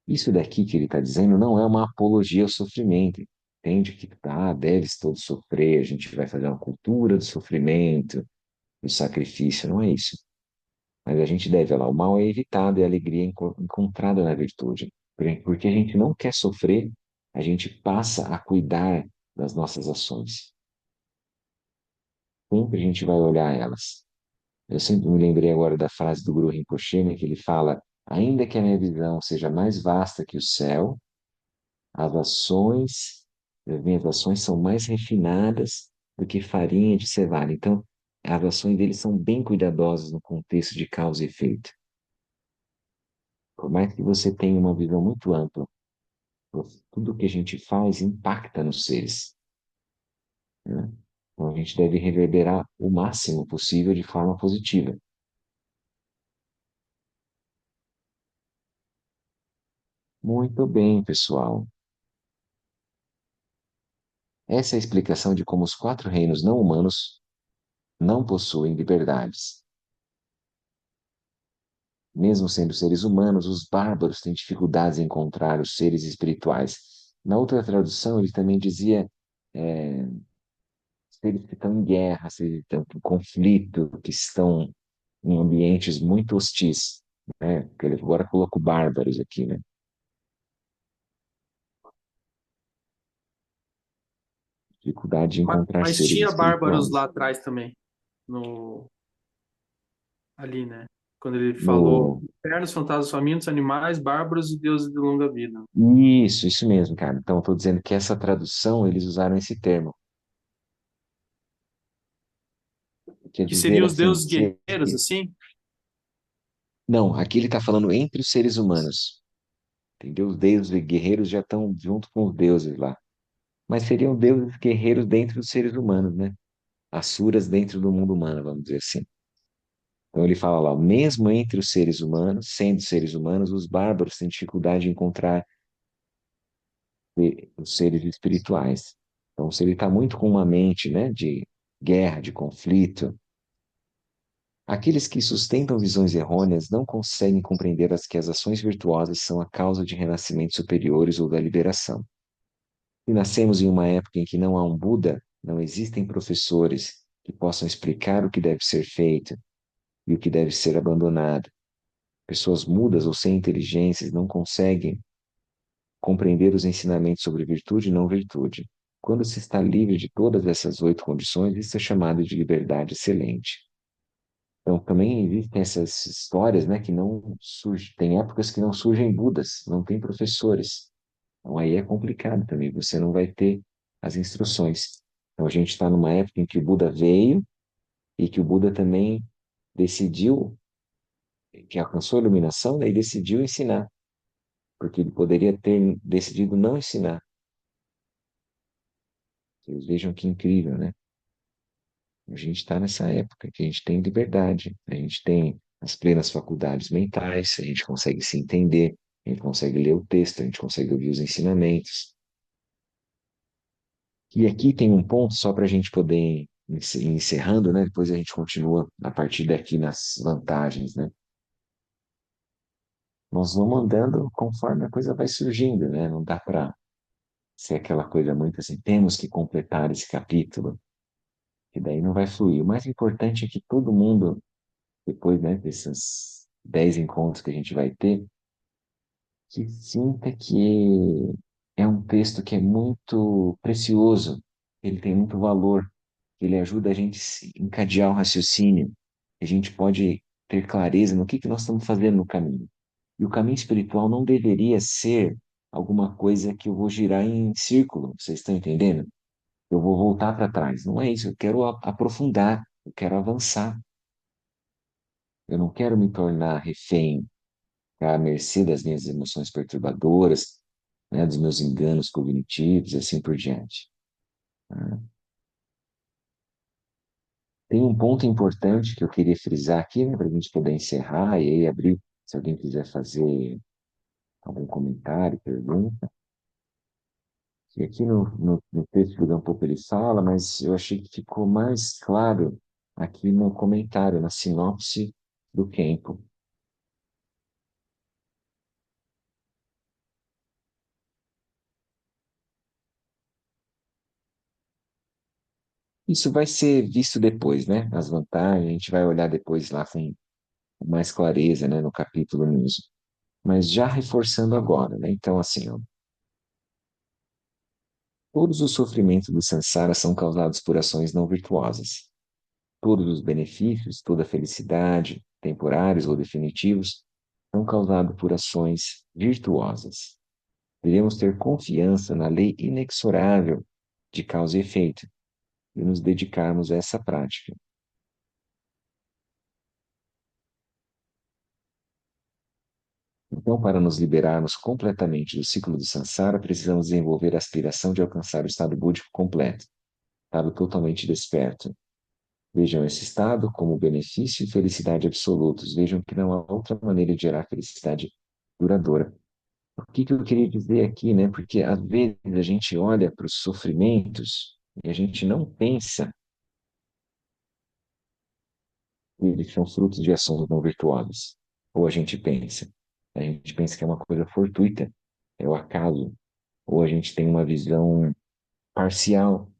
Isso daqui que ele está dizendo não é uma apologia ao sofrimento. Entende que deve todos sofrer, a gente vai fazer uma cultura do sofrimento, do sacrifício, não é isso. Mas a gente deve, olha lá, o mal é evitado e a alegria é encontrada na virtude. Porque a gente não quer sofrer, a gente passa a cuidar das nossas ações. Sempre a gente vai olhar elas. Eu sempre me lembrei agora da frase do Guru Rinpoche, né, que ele fala: ainda que a minha visão seja mais vasta que o céu, as ações, as minhas ações são mais refinadas do que farinha de cevada. Então, as ações dele são bem cuidadosas no contexto de causa e efeito. Por mais que você tenha uma visão muito ampla, tudo que a gente faz impacta nos seres, né? Então, a gente deve reverberar o máximo possível de forma positiva. Muito bem, pessoal. Essa é a explicação de como os quatro reinos não humanos não possuem liberdades. Mesmo sendo seres humanos, os bárbaros têm dificuldades em encontrar os seres espirituais. Na outra tradução, ele também dizia é, seres que estão em guerra, seres que estão em conflito, que estão em ambientes muito hostis. Né? Porque ele agora colocou bárbaros aqui, né? Dificuldade de encontrar Mas seres tinha bárbaros lá espirituais. atrás também, no, ali, né? Quando ele falou No... infernos, fantasmas famintos, animais, bárbaros e deuses de longa vida. Isso mesmo, cara. Então, eu estou dizendo que essa tradução, eles usaram esse termo. Quer Que dizer seriam os assim, deuses guerreiros, assim? não, aqui ele está falando entre os seres humanos. Entendeu? Os deuses guerreiros já estão junto com os deuses lá. Mas seriam deuses guerreiros dentro dos seres humanos, né? Asuras dentro do mundo humano, vamos dizer assim. Então ele fala lá, mesmo entre os seres humanos, sendo seres humanos, os bárbaros têm dificuldade em encontrar os seres espirituais. Então, se ele está muito com uma mente, né, de guerra, de conflito, aqueles que sustentam visões errôneas não conseguem compreender que as ações virtuosas são a causa de renascimentos superiores ou da liberação. Se nascemos em uma época em que não há um Buda, não existem professores que possam explicar o que deve ser feito e o que deve ser abandonado. Pessoas mudas ou sem inteligências não conseguem compreender os ensinamentos sobre virtude e não virtude. Quando se está livre de todas essas 8 condições, isso é chamado de liberdade excelente. Então, também existem essas histórias, né, que não surgem, tem épocas que não surgem Budas, não tem professores. Então, aí é complicado também, você não vai ter as instruções. Então, a gente está numa época em que o Buda veio e que o Buda também decidiu, que alcançou a iluminação, né, e decidiu ensinar, porque ele poderia ter decidido não ensinar. Vocês vejam que incrível, né? A gente está nessa época que a gente tem liberdade, a gente tem as plenas faculdades mentais, a gente consegue se entender, a gente consegue ler o texto, a gente consegue ouvir os ensinamentos. E aqui tem um ponto só para a gente poder ir encerrando, né? Depois a gente continua a partir daqui nas vantagens, né? Nós vamos andando conforme a coisa vai surgindo, né? Não dá para ser aquela coisa muito assim, temos que completar esse capítulo, que daí não vai fluir. O mais importante é que todo mundo depois, né, desses 10 encontros que a gente vai ter, que sinta que é um texto que é muito precioso, ele tem muito valor, ele ajuda a gente a encadear o raciocínio, a gente pode ter clareza no que nós estamos fazendo no caminho. E o caminho espiritual não deveria ser alguma coisa que eu vou girar em círculo, vocês estão entendendo? Eu vou voltar para trás. Não é isso, eu quero aprofundar, eu quero avançar. Eu não quero me tornar refém à mercê das minhas emoções perturbadoras, né, dos meus enganos cognitivos e assim por diante. Tá? Tem um ponto importante que eu queria frisar aqui, né, para a gente poder encerrar e aí abrir, se alguém quiser fazer algum comentário, pergunta. Que aqui no texto do Gampopa ele fala, mas eu achei que ficou mais claro aqui no comentário, na sinopse do Kenpo. Isso vai ser visto depois, né? As vantagens, a gente vai olhar depois lá com mais clareza, né, no capítulo mesmo. Mas já reforçando agora, né? Então, assim, ó, todos os sofrimentos do samsara são causados por ações não virtuosas. Todos os benefícios, toda a felicidade, temporários ou definitivos, são causados por ações virtuosas. Devemos ter confiança na lei inexorável de causa e efeito e nos dedicarmos a essa prática. Então, para nos liberarmos completamente do ciclo do samsara, precisamos desenvolver a aspiração de alcançar o estado búdico completo, estado totalmente desperto. Vejam esse estado como benefício e felicidade absolutos. Vejam que não há outra maneira de gerar felicidade duradoura. O que eu queria dizer aqui, né? Porque às vezes a gente olha para os sofrimentos e a gente não pensa que eles são frutos de ações não virtuosas. Ou a gente pensa que é uma coisa fortuita, é o acaso, ou a gente tem uma visão parcial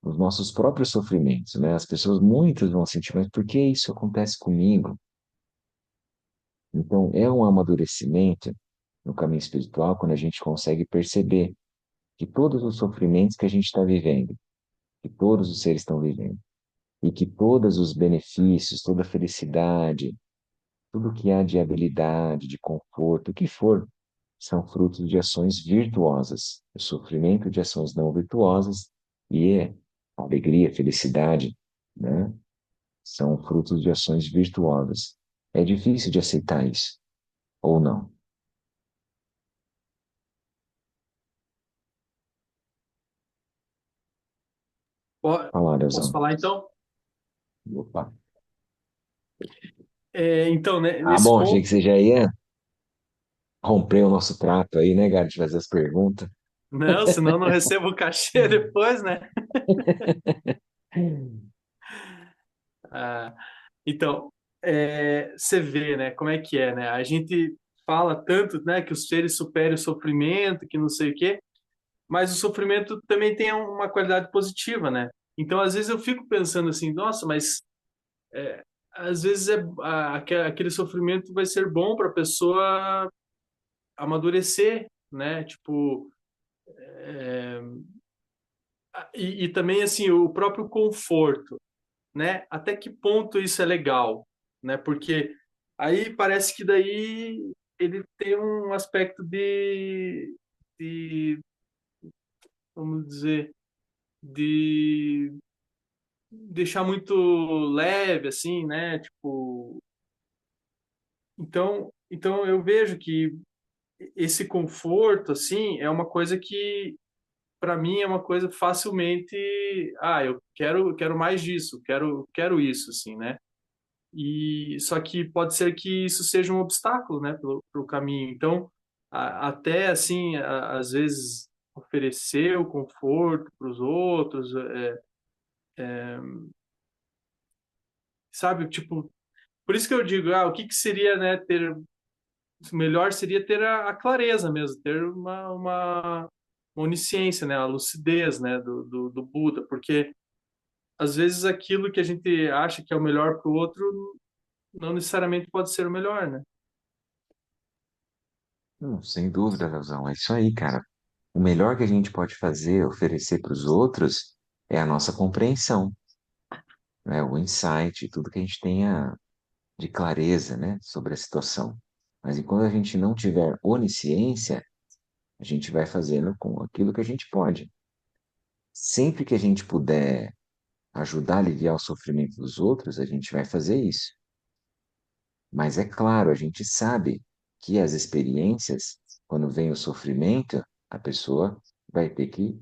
dos nossos próprios sofrimentos, né? As pessoas, muitas vão sentir, mas por que isso acontece comigo? Então, é um amadurecimento no caminho espiritual quando a gente consegue perceber que todos os sofrimentos que a gente está vivendo, que todos os seres estão vivendo, e que todos os benefícios, toda a felicidade, tudo que há de habilidade, de conforto, o que for, são frutos de ações virtuosas. O sofrimento de ações não virtuosas e a alegria, a felicidade, né, são frutos de ações virtuosas. É difícil de aceitar isso, ou não? Po- Fala, Posso Leozão. falar então? Opa. Então, né, Ah, nesse bom, achei que ponto, você já ia romper o nosso trato aí, né, cara, de fazer as perguntas. não, senão não recebo o cachê depois, né? Ah, então, você vê, né, como é que é, né? A gente fala tanto, né, que os seres superam o sofrimento, que não sei o quê, mas o sofrimento também tem uma qualidade positiva, né? Então, às vezes eu fico pensando assim, nossa, mas às vezes aquele sofrimento vai ser bom para a pessoa amadurecer, né? Tipo, e também assim o próprio conforto, né? Até que ponto isso é legal, né? Porque aí parece que daí ele tem um aspecto de vamos dizer, de deixar muito leve, assim, né? Tipo, então eu vejo que esse conforto, assim, é uma coisa que para mim é uma coisa facilmente, eu quero mais disso, quero isso, assim, né? E só que pode ser que isso seja um obstáculo, né, pro caminho. Então, até assim, às vezes oferecer o conforto para os outros, sabe? Tipo, por isso que eu digo, o que que seria, né, ter o melhor seria ter a clareza mesmo, ter uma onisciência, né, a lucidez, né, do Buda, porque às vezes aquilo que a gente acha que é o melhor para o outro não necessariamente pode ser o melhor, né? Não, sem dúvida, Leozão, é isso aí, cara. O melhor que a gente pode fazer, oferecer para os outros, é a nossa compreensão, né? O insight, tudo que a gente tenha de clareza, né, sobre a situação. Mas enquanto a gente não tiver onisciência, a gente vai fazendo com aquilo que a gente pode. Sempre que a gente puder ajudar a aliviar o sofrimento dos outros, a gente vai fazer isso. Mas é claro, a gente sabe que as experiências, quando vem o sofrimento, a pessoa vai ter que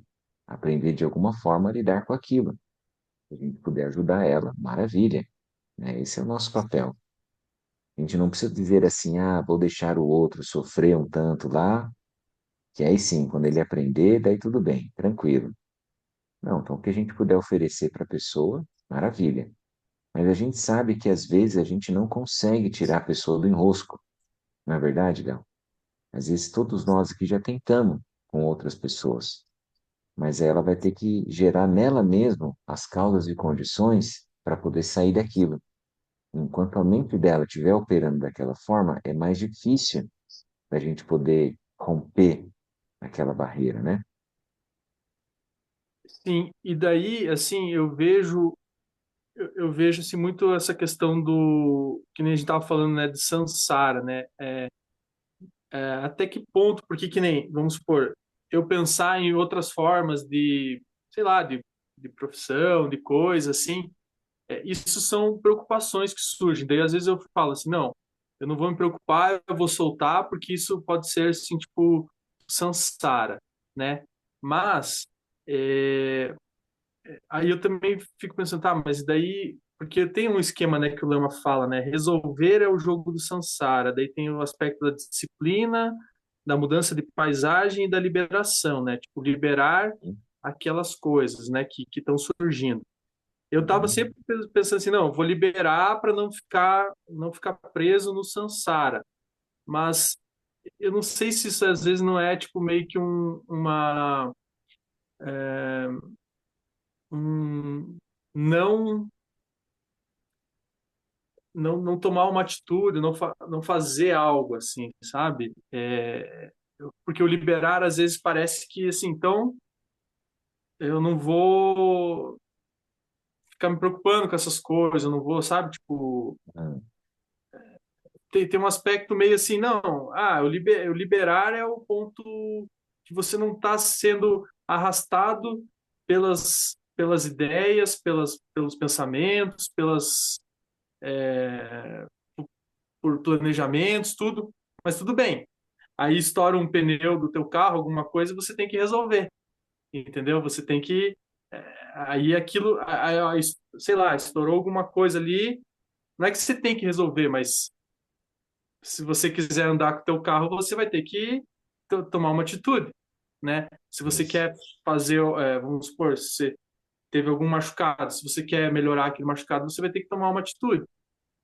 aprender de alguma forma a lidar com aquilo. Se a gente puder ajudar ela, maravilha, né? Esse é o nosso papel. A gente não precisa dizer assim, vou deixar o outro sofrer um tanto lá, que aí sim, quando ele aprender, daí tudo bem, tranquilo. Não, então o que a gente puder oferecer para a pessoa, maravilha. Mas a gente sabe que às vezes a gente não consegue tirar a pessoa do enrosco, não é verdade, Gal? Às vezes todos nós aqui já tentamos com outras pessoas, mas ela vai ter que gerar nela mesmo as causas e condições para poder sair daquilo. Enquanto a mente dela estiver operando daquela forma, é mais difícil da gente poder romper aquela barreira, né? Sim, e daí, assim, eu vejo assim, muito essa questão do, que nem a gente estava falando, né, de samsara, né? Até que ponto, porque que nem, vamos supor, eu pensar em outras formas de, sei lá, de profissão, de coisa, assim, isso são preocupações que surgem. Daí, às vezes, eu falo assim, não, eu não vou me preocupar, eu vou soltar, porque isso pode ser, assim, tipo, samsara, né? Mas, é, aí eu também fico pensando, tá, mas daí, porque tem um esquema, né, que o Lama fala, né, resolver é o jogo do samsara, daí tem o aspecto da disciplina, da mudança de paisagem e da liberação, né, tipo, liberar aquelas coisas, né, que estão surgindo. Eu tava Uhum. sempre pensando assim, não, eu vou liberar para não ficar preso no samsara, mas eu não sei se isso às vezes não é, tipo, meio que um não não tomar uma atitude, não fazer algo assim, sabe? Porque o liberar às vezes parece que assim, então eu não vou ficar me preocupando com essas coisas, eu não vou, sabe? Tipo, Ah, tem um aspecto meio assim, não, o liberar é o ponto que você não está sendo arrastado pelas ideias, pelos pensamentos, por planejamentos, tudo, mas tudo bem. Aí estoura um pneu do teu carro, alguma coisa, você tem que resolver, entendeu? Você tem que aí aquilo, sei lá, estourou alguma coisa ali, não é que você tem que resolver, mas se você quiser andar com o teu carro, você vai ter que tomar uma atitude, né? Se você Isso. quer fazer, vamos supor, se você teve algum machucado, se você quer melhorar aquele machucado, você vai ter que tomar uma atitude,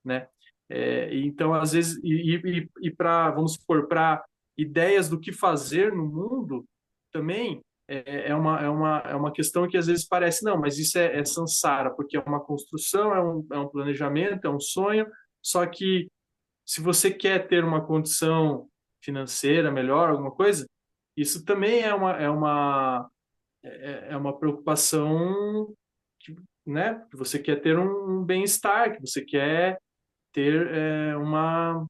né? Então, às vezes, e para, vamos supor, para ideias do que fazer no mundo, também é uma questão que às vezes parece, não, mas isso é samsara, porque é uma construção, é um planejamento, é um sonho, só que se você quer ter uma condição financeira melhor, alguma coisa, isso também é uma preocupação que, né, que você quer ter um bem-estar, que você quer ter uma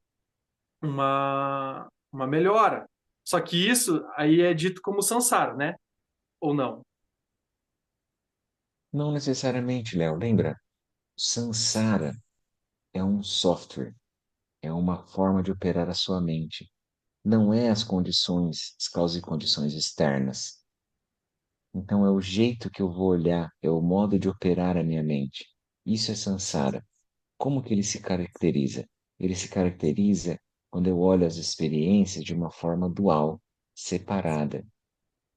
melhora. Só que isso aí é dito como samsara, né? Ou não? Não necessariamente, Léo. Lembra? Sansara é um software, é uma forma de operar a sua mente. Não é as causas e condições externas. Então é o jeito que eu vou olhar, é o modo de operar a minha mente. Isso é Sansara. Como que ele se caracteriza? Ele se caracteriza quando eu olho as experiências de uma forma dual, separada.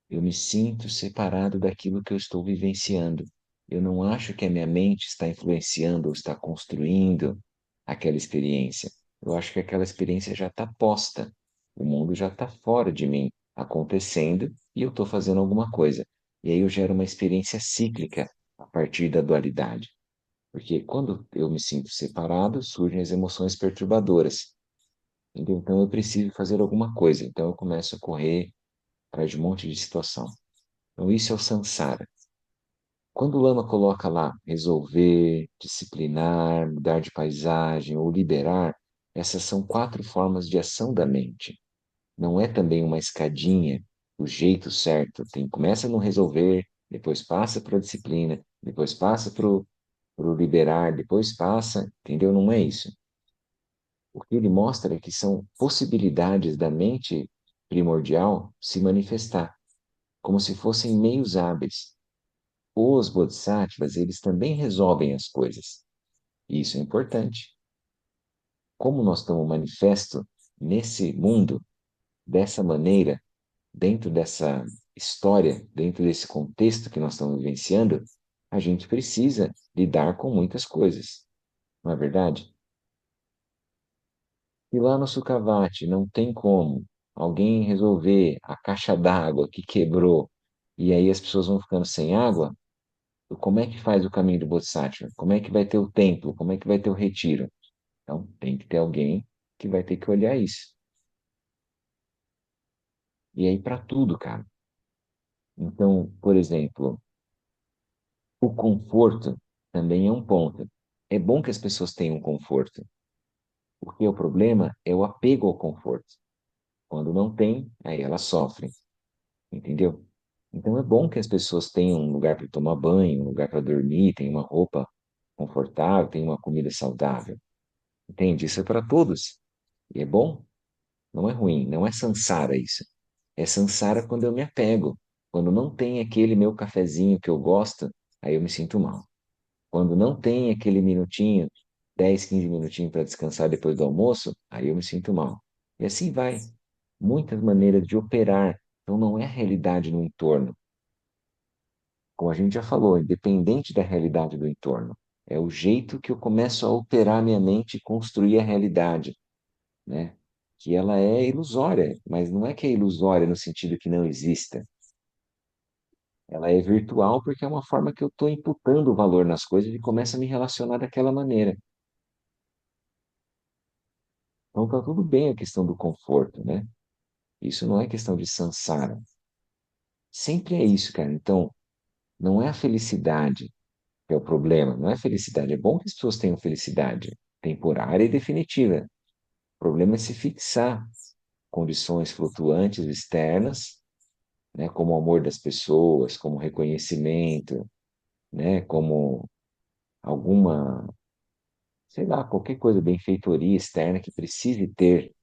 Eu me sinto separado daquilo que eu estou vivenciando. Eu não acho que a minha mente está influenciando ou está construindo aquela experiência. Eu acho que aquela experiência já está posta. O mundo já está fora de mim, acontecendo, e eu estou fazendo alguma coisa. E aí eu gero uma experiência cíclica a partir da dualidade. Porque quando eu me sinto separado, surgem as emoções perturbadoras. Entendeu? Então eu preciso fazer alguma coisa. Então eu começo a correr atrás de um monte de situação. Então, isso é o samsara. Quando o lama coloca lá resolver, disciplinar, mudar de paisagem ou liberar, essas são quatro formas de ação da mente. Não é também uma escadinha, o jeito certo. Começa no resolver, depois passa para a disciplina, depois passa para o liberar, depois passa, entendeu? Não é isso. O que ele mostra é que são possibilidades da mente primordial se manifestar, como se fossem meios hábeis. Os bodhisattvas, eles também resolvem as coisas. E isso é importante. Como nós estamos manifesto nesse mundo, dessa maneira, dentro dessa história, dentro desse contexto que nós estamos vivenciando, a gente precisa lidar com muitas coisas, não é verdade? E lá no Sukhavati não tem como alguém resolver a caixa d'água que quebrou e aí as pessoas vão ficando sem água. Como é que faz o caminho do Bodhisattva? Como é que vai ter o templo? Como é que vai ter o retiro? Então, tem que ter alguém que vai ter que olhar isso. E aí, para tudo, cara. Então, por exemplo, o conforto também é um ponto. É bom que as pessoas tenham conforto, porque o problema é o apego ao conforto. Quando não tem, aí elas sofrem, entendeu? Então, é bom que as pessoas tenham um lugar para tomar banho, um lugar para dormir, tenham uma roupa confortável, tenham uma comida saudável. Entende? Isso é para todos. E é bom. Não é ruim, não é sansara isso. É sansara quando eu me apego. Quando não tem aquele meu cafezinho que eu gosto, aí eu me sinto mal. Quando não tem aquele minutinho, 10, 15 minutinhos para descansar depois do almoço, aí eu me sinto mal. E assim vai. Muitas maneiras de operar. Então não é a realidade no entorno. Como a gente já falou, independente da realidade do entorno. É o jeito que eu começo a operar minha mente e construir a realidade, né? Que ela é ilusória, mas não é que é ilusória no sentido que não exista. Ela é virtual porque é uma forma que eu estou imputando valor nas coisas e começo a me relacionar daquela maneira. Então tá tudo bem a questão do conforto, né? Isso não é questão de samsara. Sempre é isso, cara. Então, não é a felicidade que é o problema, não é a felicidade. É bom que as pessoas tenham felicidade temporária e definitiva. O problema é se fixar condições flutuantes externas, né, como o amor das pessoas, como reconhecimento, né, como alguma, sei lá, qualquer coisa, benfeitoria externa que precise ter,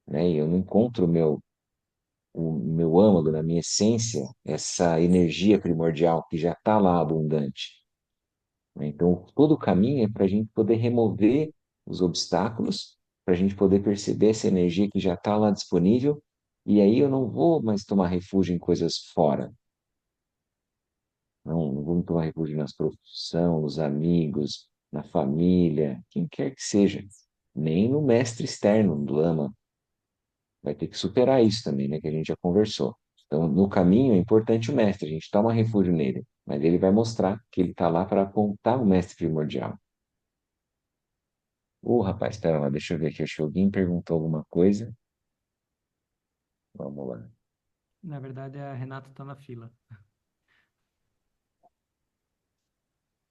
né, e eu não encontro o meu âmago, na minha essência, essa energia primordial que já está lá abundante, né? Então, todo o caminho é para a gente poder remover os obstáculos, para a gente poder perceber essa energia que já está lá disponível, e aí eu não vou mais tomar refúgio em coisas fora. Não vou tomar refúgio na profissão, nos amigos, na família, quem quer que seja. Nem no mestre externo do Lama. Vai ter que superar isso também, né? Que a gente já conversou. Então, no caminho é importante o mestre, a gente toma refúgio nele, mas ele vai mostrar que ele está lá para apontar o mestre primordial. Ô, rapaz, espera lá, deixa eu ver aqui. Acho que alguém perguntou alguma coisa. Vamos lá. Na verdade, a Renata está na fila.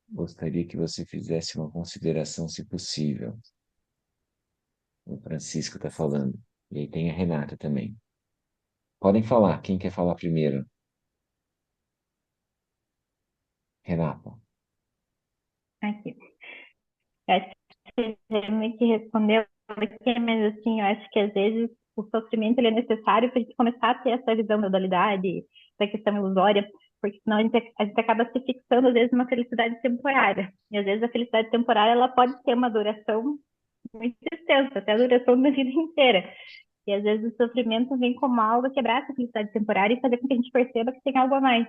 Gostaria que você fizesse uma consideração, se possível. O Francisco está falando. E aí tem a Renata também. Podem falar. Quem quer falar primeiro? Renata. Aqui. Eu acho que você meio que respondeu aqui, mas assim, eu acho que às vezes o sofrimento ele é necessário para a gente começar a ter essa visão da dualidade, da questão ilusória, porque senão a gente acaba se fixando, às vezes, numa felicidade temporária. E às vezes a felicidade temporária ela pode ter uma duração muito extensa, até a duração da vida inteira. E às vezes o sofrimento vem como algo a quebrar essa felicidade temporária e fazer com que a gente perceba que tem algo a mais.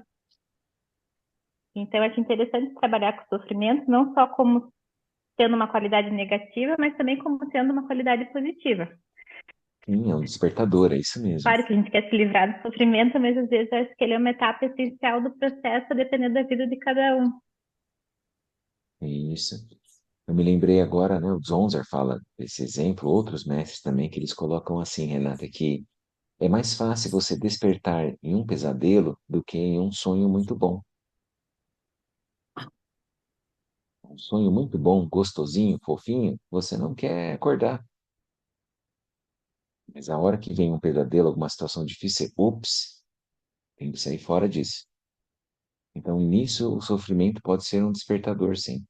Então, eu acho interessante trabalhar com o sofrimento, não só como tendo uma qualidade negativa, mas também como tendo uma qualidade positiva. Sim, é um despertador, é isso mesmo. Claro que a gente quer se livrar do sofrimento, mas às vezes eu acho que ele é uma etapa essencial do processo, dependendo da vida de cada um. É isso. Eu me lembrei agora, né? O Zonzer fala desse exemplo, outros mestres também, que eles colocam assim, Renata, que é mais fácil você despertar em um pesadelo do que em um sonho muito bom. Um sonho muito bom, gostosinho, fofinho, você não quer acordar. Mas a hora que vem um pesadelo, alguma situação difícil, você, ups, tem que sair fora disso. Então, nisso, o sofrimento pode ser um despertador, sim.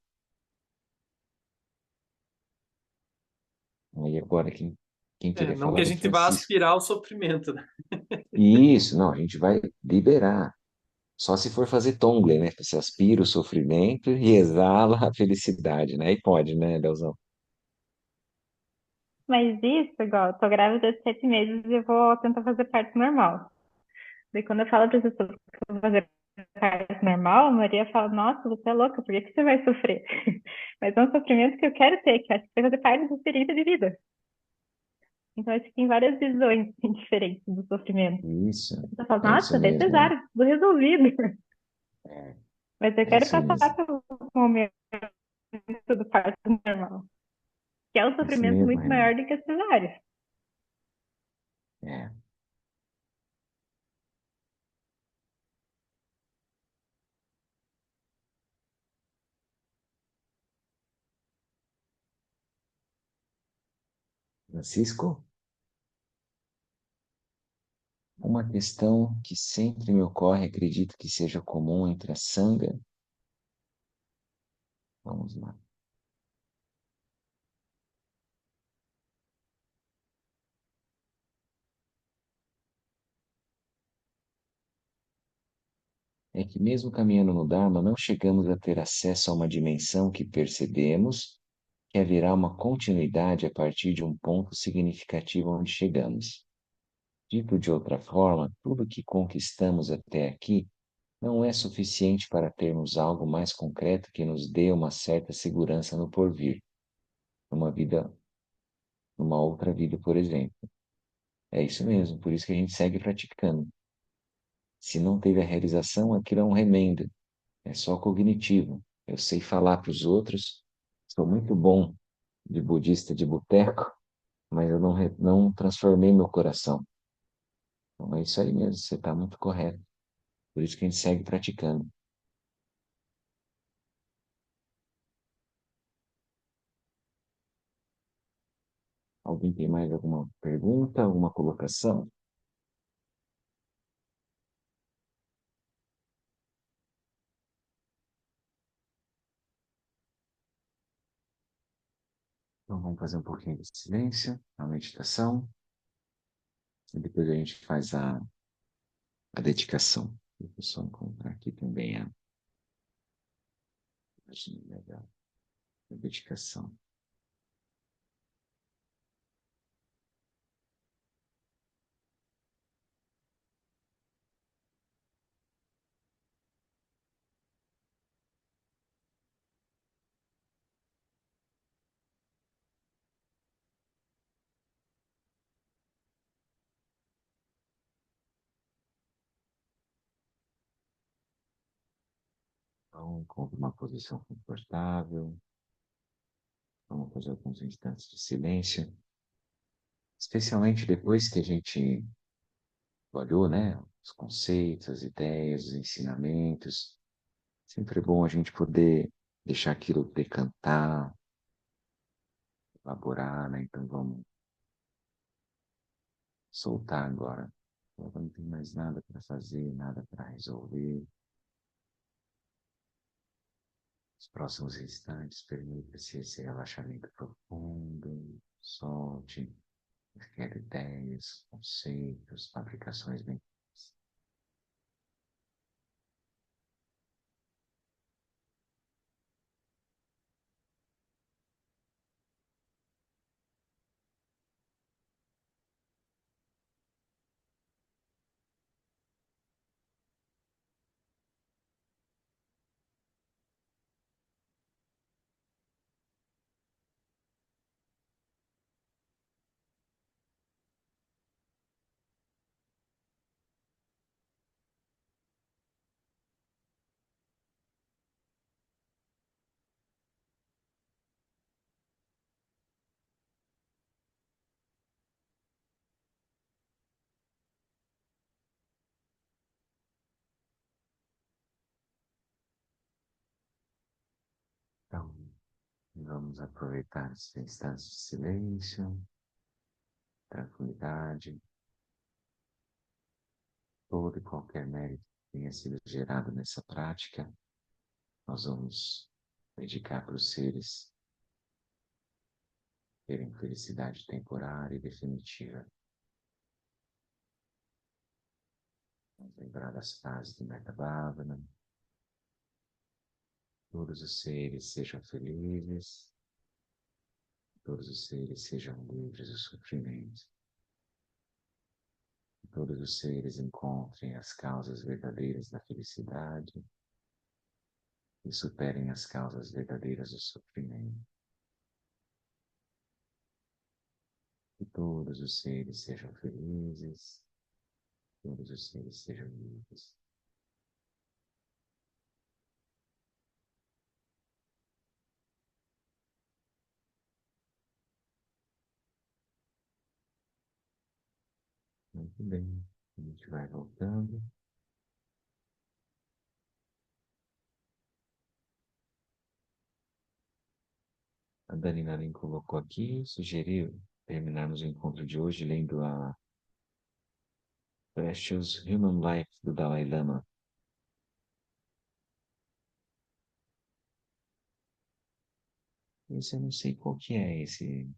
Aí agora, quem queria Não que falar a do gente vá Francisco? aspirar o sofrimento, né? Isso, não, a gente vai liberar. Só se for fazer Tonglen, né? Você aspira o sofrimento e exala a felicidade, né? Aí pode, né, Leozão? Mas isso, igual, eu tô grávida de 7 meses e eu vou tentar fazer parte normal. Daí quando eu falo para as pessoas que eu vou fazer parte normal, a Maria fala, nossa, você é louca, por que que você vai sofrer? Mas é um sofrimento que eu quero ter, que eu acho que vai fazer parte da experiência de vida. Então, acho que tem várias visões assim, diferentes do sofrimento. Isso, Você fala, é isso nossa, daí mesmo, né? pesado, tudo resolvido. É, Mas eu é quero isso passar mesmo. pelo momento do parto normal, que é um É isso sofrimento mesmo, muito Renan. maior do que a cesárea. É, Francisco, uma questão que sempre me ocorre, acredito que seja comum entre a sanga. Vamos lá. É que mesmo caminhando no Dharma, não chegamos a ter acesso a uma dimensão que percebemos que haverá uma continuidade a partir de um ponto significativo onde chegamos. Dito de outra forma, tudo que conquistamos até aqui não é suficiente para termos algo mais concreto que nos dê uma certa segurança no porvir, numa vida, numa outra vida, por exemplo. É isso mesmo, por isso que a gente segue praticando. Se não teve a realização, aquilo é um remendo, é só cognitivo. Eu sei falar para os outros, sou muito bom de budista de boteco, mas eu não transformei meu coração. Então é isso aí mesmo, você está muito correto. Por isso que a gente segue praticando. Alguém tem mais alguma pergunta, alguma colocação? Então vamos fazer um pouquinho de silêncio, a meditação, e depois a gente faz a dedicação. Deixa eu só encontrar aqui também a página legal, a dedicação. Então, encontre uma posição confortável. Vamos fazer alguns instantes de silêncio, especialmente depois que a gente olhou, né, os conceitos, as ideias, os ensinamentos. Sempre é bom a gente poder deixar aquilo decantar, elaborar, né? Então vamos soltar agora. Agora não tem mais nada para fazer, nada para resolver. Os próximos instantes, permita-se esse relaxamento profundo. Solte qualquer ideias, conceitos, fabricações mentais. Então, vamos aproveitar esses instantes de silêncio, tranquilidade, todo e qualquer mérito que tenha sido gerado nessa prática. Nós vamos dedicar para os seres terem felicidade temporária e definitiva. Vamos lembrar das frases de Metta Bhavana. Todos os seres sejam felizes, todos os seres sejam livres do sofrimento. Todos os seres encontrem as causas verdadeiras da felicidade e superem as causas verdadeiras do sofrimento. Que todos os seres sejam felizes, todos os seres sejam livres. Muito bem, a gente vai voltando. A Dani Narim colocou aqui, sugeriu terminarmos o encontro de hoje lendo a Precious Human Life do Dalai Lama. Esse eu não sei qual que é esse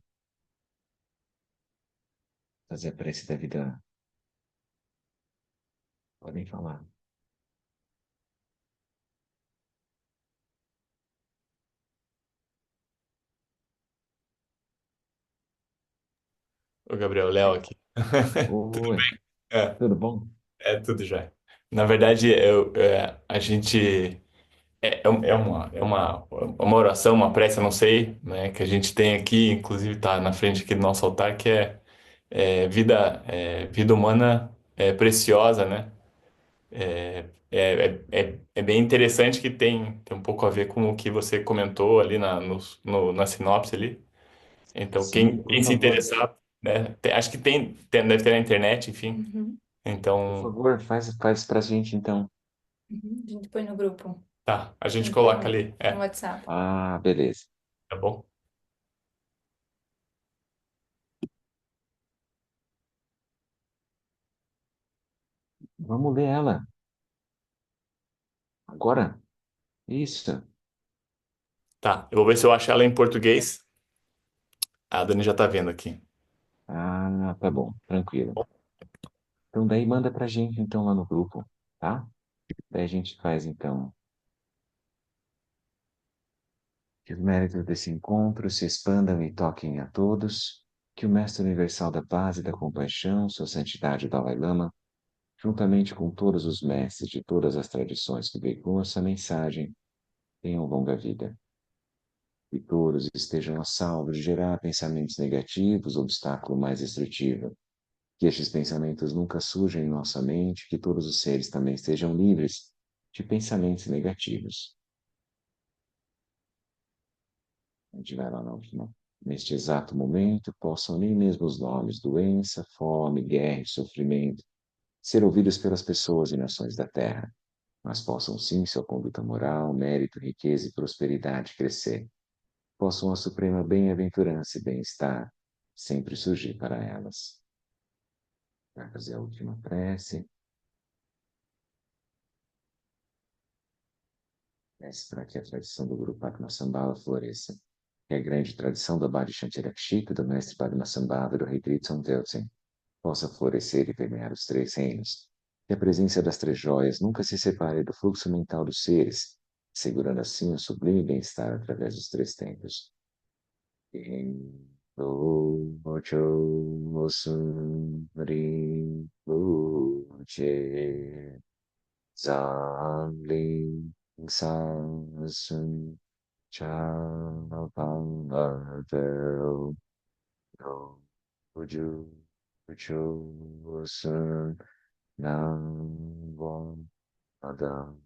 fazer a prece da vida. Podem falar. Ô, Gabriel, Léo aqui. Tudo Oi, bem? É, tudo bom? é tudo já. Na verdade, a gente uma oração, uma prece, eu não sei, né, que a gente tem aqui, inclusive está na frente aqui do nosso altar, que vida humana é preciosa, né? É bem interessante que tem um pouco a ver com o que você comentou ali na sinopse ali. Então, Sim, por quem se favor. interessar, né, acho que deve ter na internet, enfim. Uhum, Por Então, favor, faz pra gente então. uhum. A gente põe no grupo, tá, a gente coloca no, ali. no WhatsApp. Ah, beleza. Tá bom? Vamos ler ela. Agora? Isso. Tá, eu vou ver se eu acho ela em português. A Dani já tá vendo aqui. Ah, tá bom. Tranquilo. Então daí manda pra gente então lá no grupo, tá? Daí a gente faz então. Que os méritos desse encontro se expandam e toquem a todos. Que o Mestre Universal da Paz e da Compaixão, Sua Santidade Dalai Lama, juntamente com todos os mestres de todas as tradições que veiculam essa mensagem, tenham longa vida. Que todos estejam a salvo de gerar pensamentos negativos, obstáculo mais destrutivo. Que estes pensamentos nunca surjam em nossa mente, que todos os seres também estejam livres de pensamentos negativos. estiver lá na última, neste exato momento, possam nem mesmo os nomes doença, fome, guerra e sofrimento ser ouvidos pelas pessoas e nações da terra, mas possam sim sua conduta moral, mérito, riqueza e prosperidade crescer. Possam a suprema bem-aventurança e bem-estar sempre surgir para elas. Vai fazer a última prece. Peço para que a tradição do Guru Padmasambhava floresça. Que a grande tradição do Bhadi Shantirakshita, do mestre Padmasambhava e do rei Tritson Teutzen possa florescer e permear os três reinos. Que a presença das três joias nunca se separe do fluxo mental dos seres, segurando assim o sublime bem-estar através dos três tempos. Ocho Sumri Luche Zangling Sansun Chavangavero No Uju Uchu Sun Nam Von Adam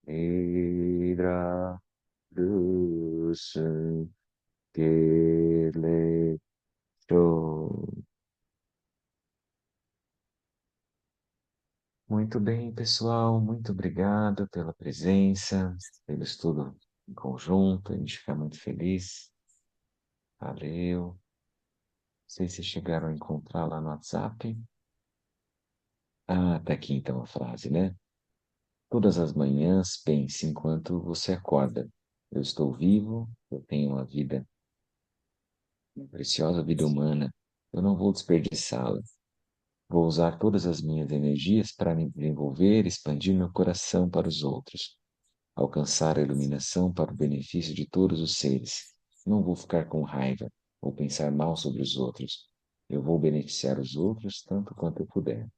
Nidra Dusun Gele Show. Muito bem, pessoal. Muito obrigado pela presença, pelo estudo em conjunto. A gente fica muito feliz. Valeu. Não sei se chegaram a encontrar lá no WhatsApp. Ah, tá aqui então a frase, né? Todas as manhãs pense enquanto você acorda. Eu estou vivo, eu tenho uma vida, uma preciosa vida humana. Eu não vou desperdiçá-la. Vou usar todas as minhas energias para me desenvolver e expandir meu coração para os outros. Alcançar a iluminação para o benefício de todos os seres. Não vou ficar com raiva ou pensar mal sobre os outros. Eu vou beneficiar os outros tanto quanto eu puder.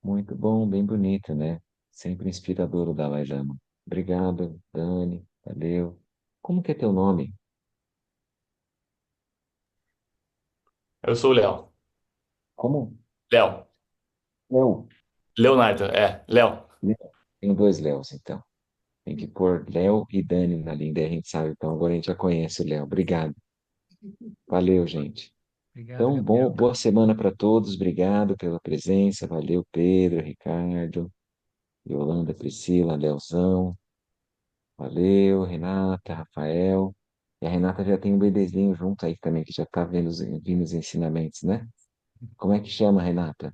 Muito bom, bem bonito, né? Sempre inspirador o Dalai Lama. Obrigado, Dani. Valeu. Como que é teu nome? Eu sou o Léo. Como? Léo. Léo. Leonardo, Léo. Léo. Tenho dois Léos, então. Tem que pôr Léo e Dani na linha, daí a gente sabe. Então agora a gente já conhece o Léo. Obrigado. Valeu, gente. Obrigado, Então, Gabriel. boa semana para todos. Obrigado pela presença. Valeu, Pedro, Ricardo, Yolanda, Priscila, Leozão. Valeu, Renata, Rafael. E a Renata já tem um bebezinho junto aí também, que já está vindo os ensinamentos, né? Como é que chama, Renata?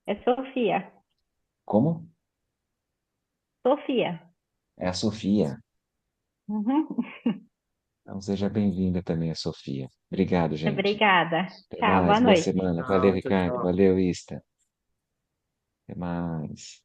É Sofia. Como? Sofia. É a Sofia. Uhum. Então, seja bem-vinda também, a Sofia. Obrigado, gente. Obrigada. Até Tchau, boa mais. Boa noite. semana. Valeu, Tchau, tchau, Ricardo. tchau. Valeu, Ista. Até mais.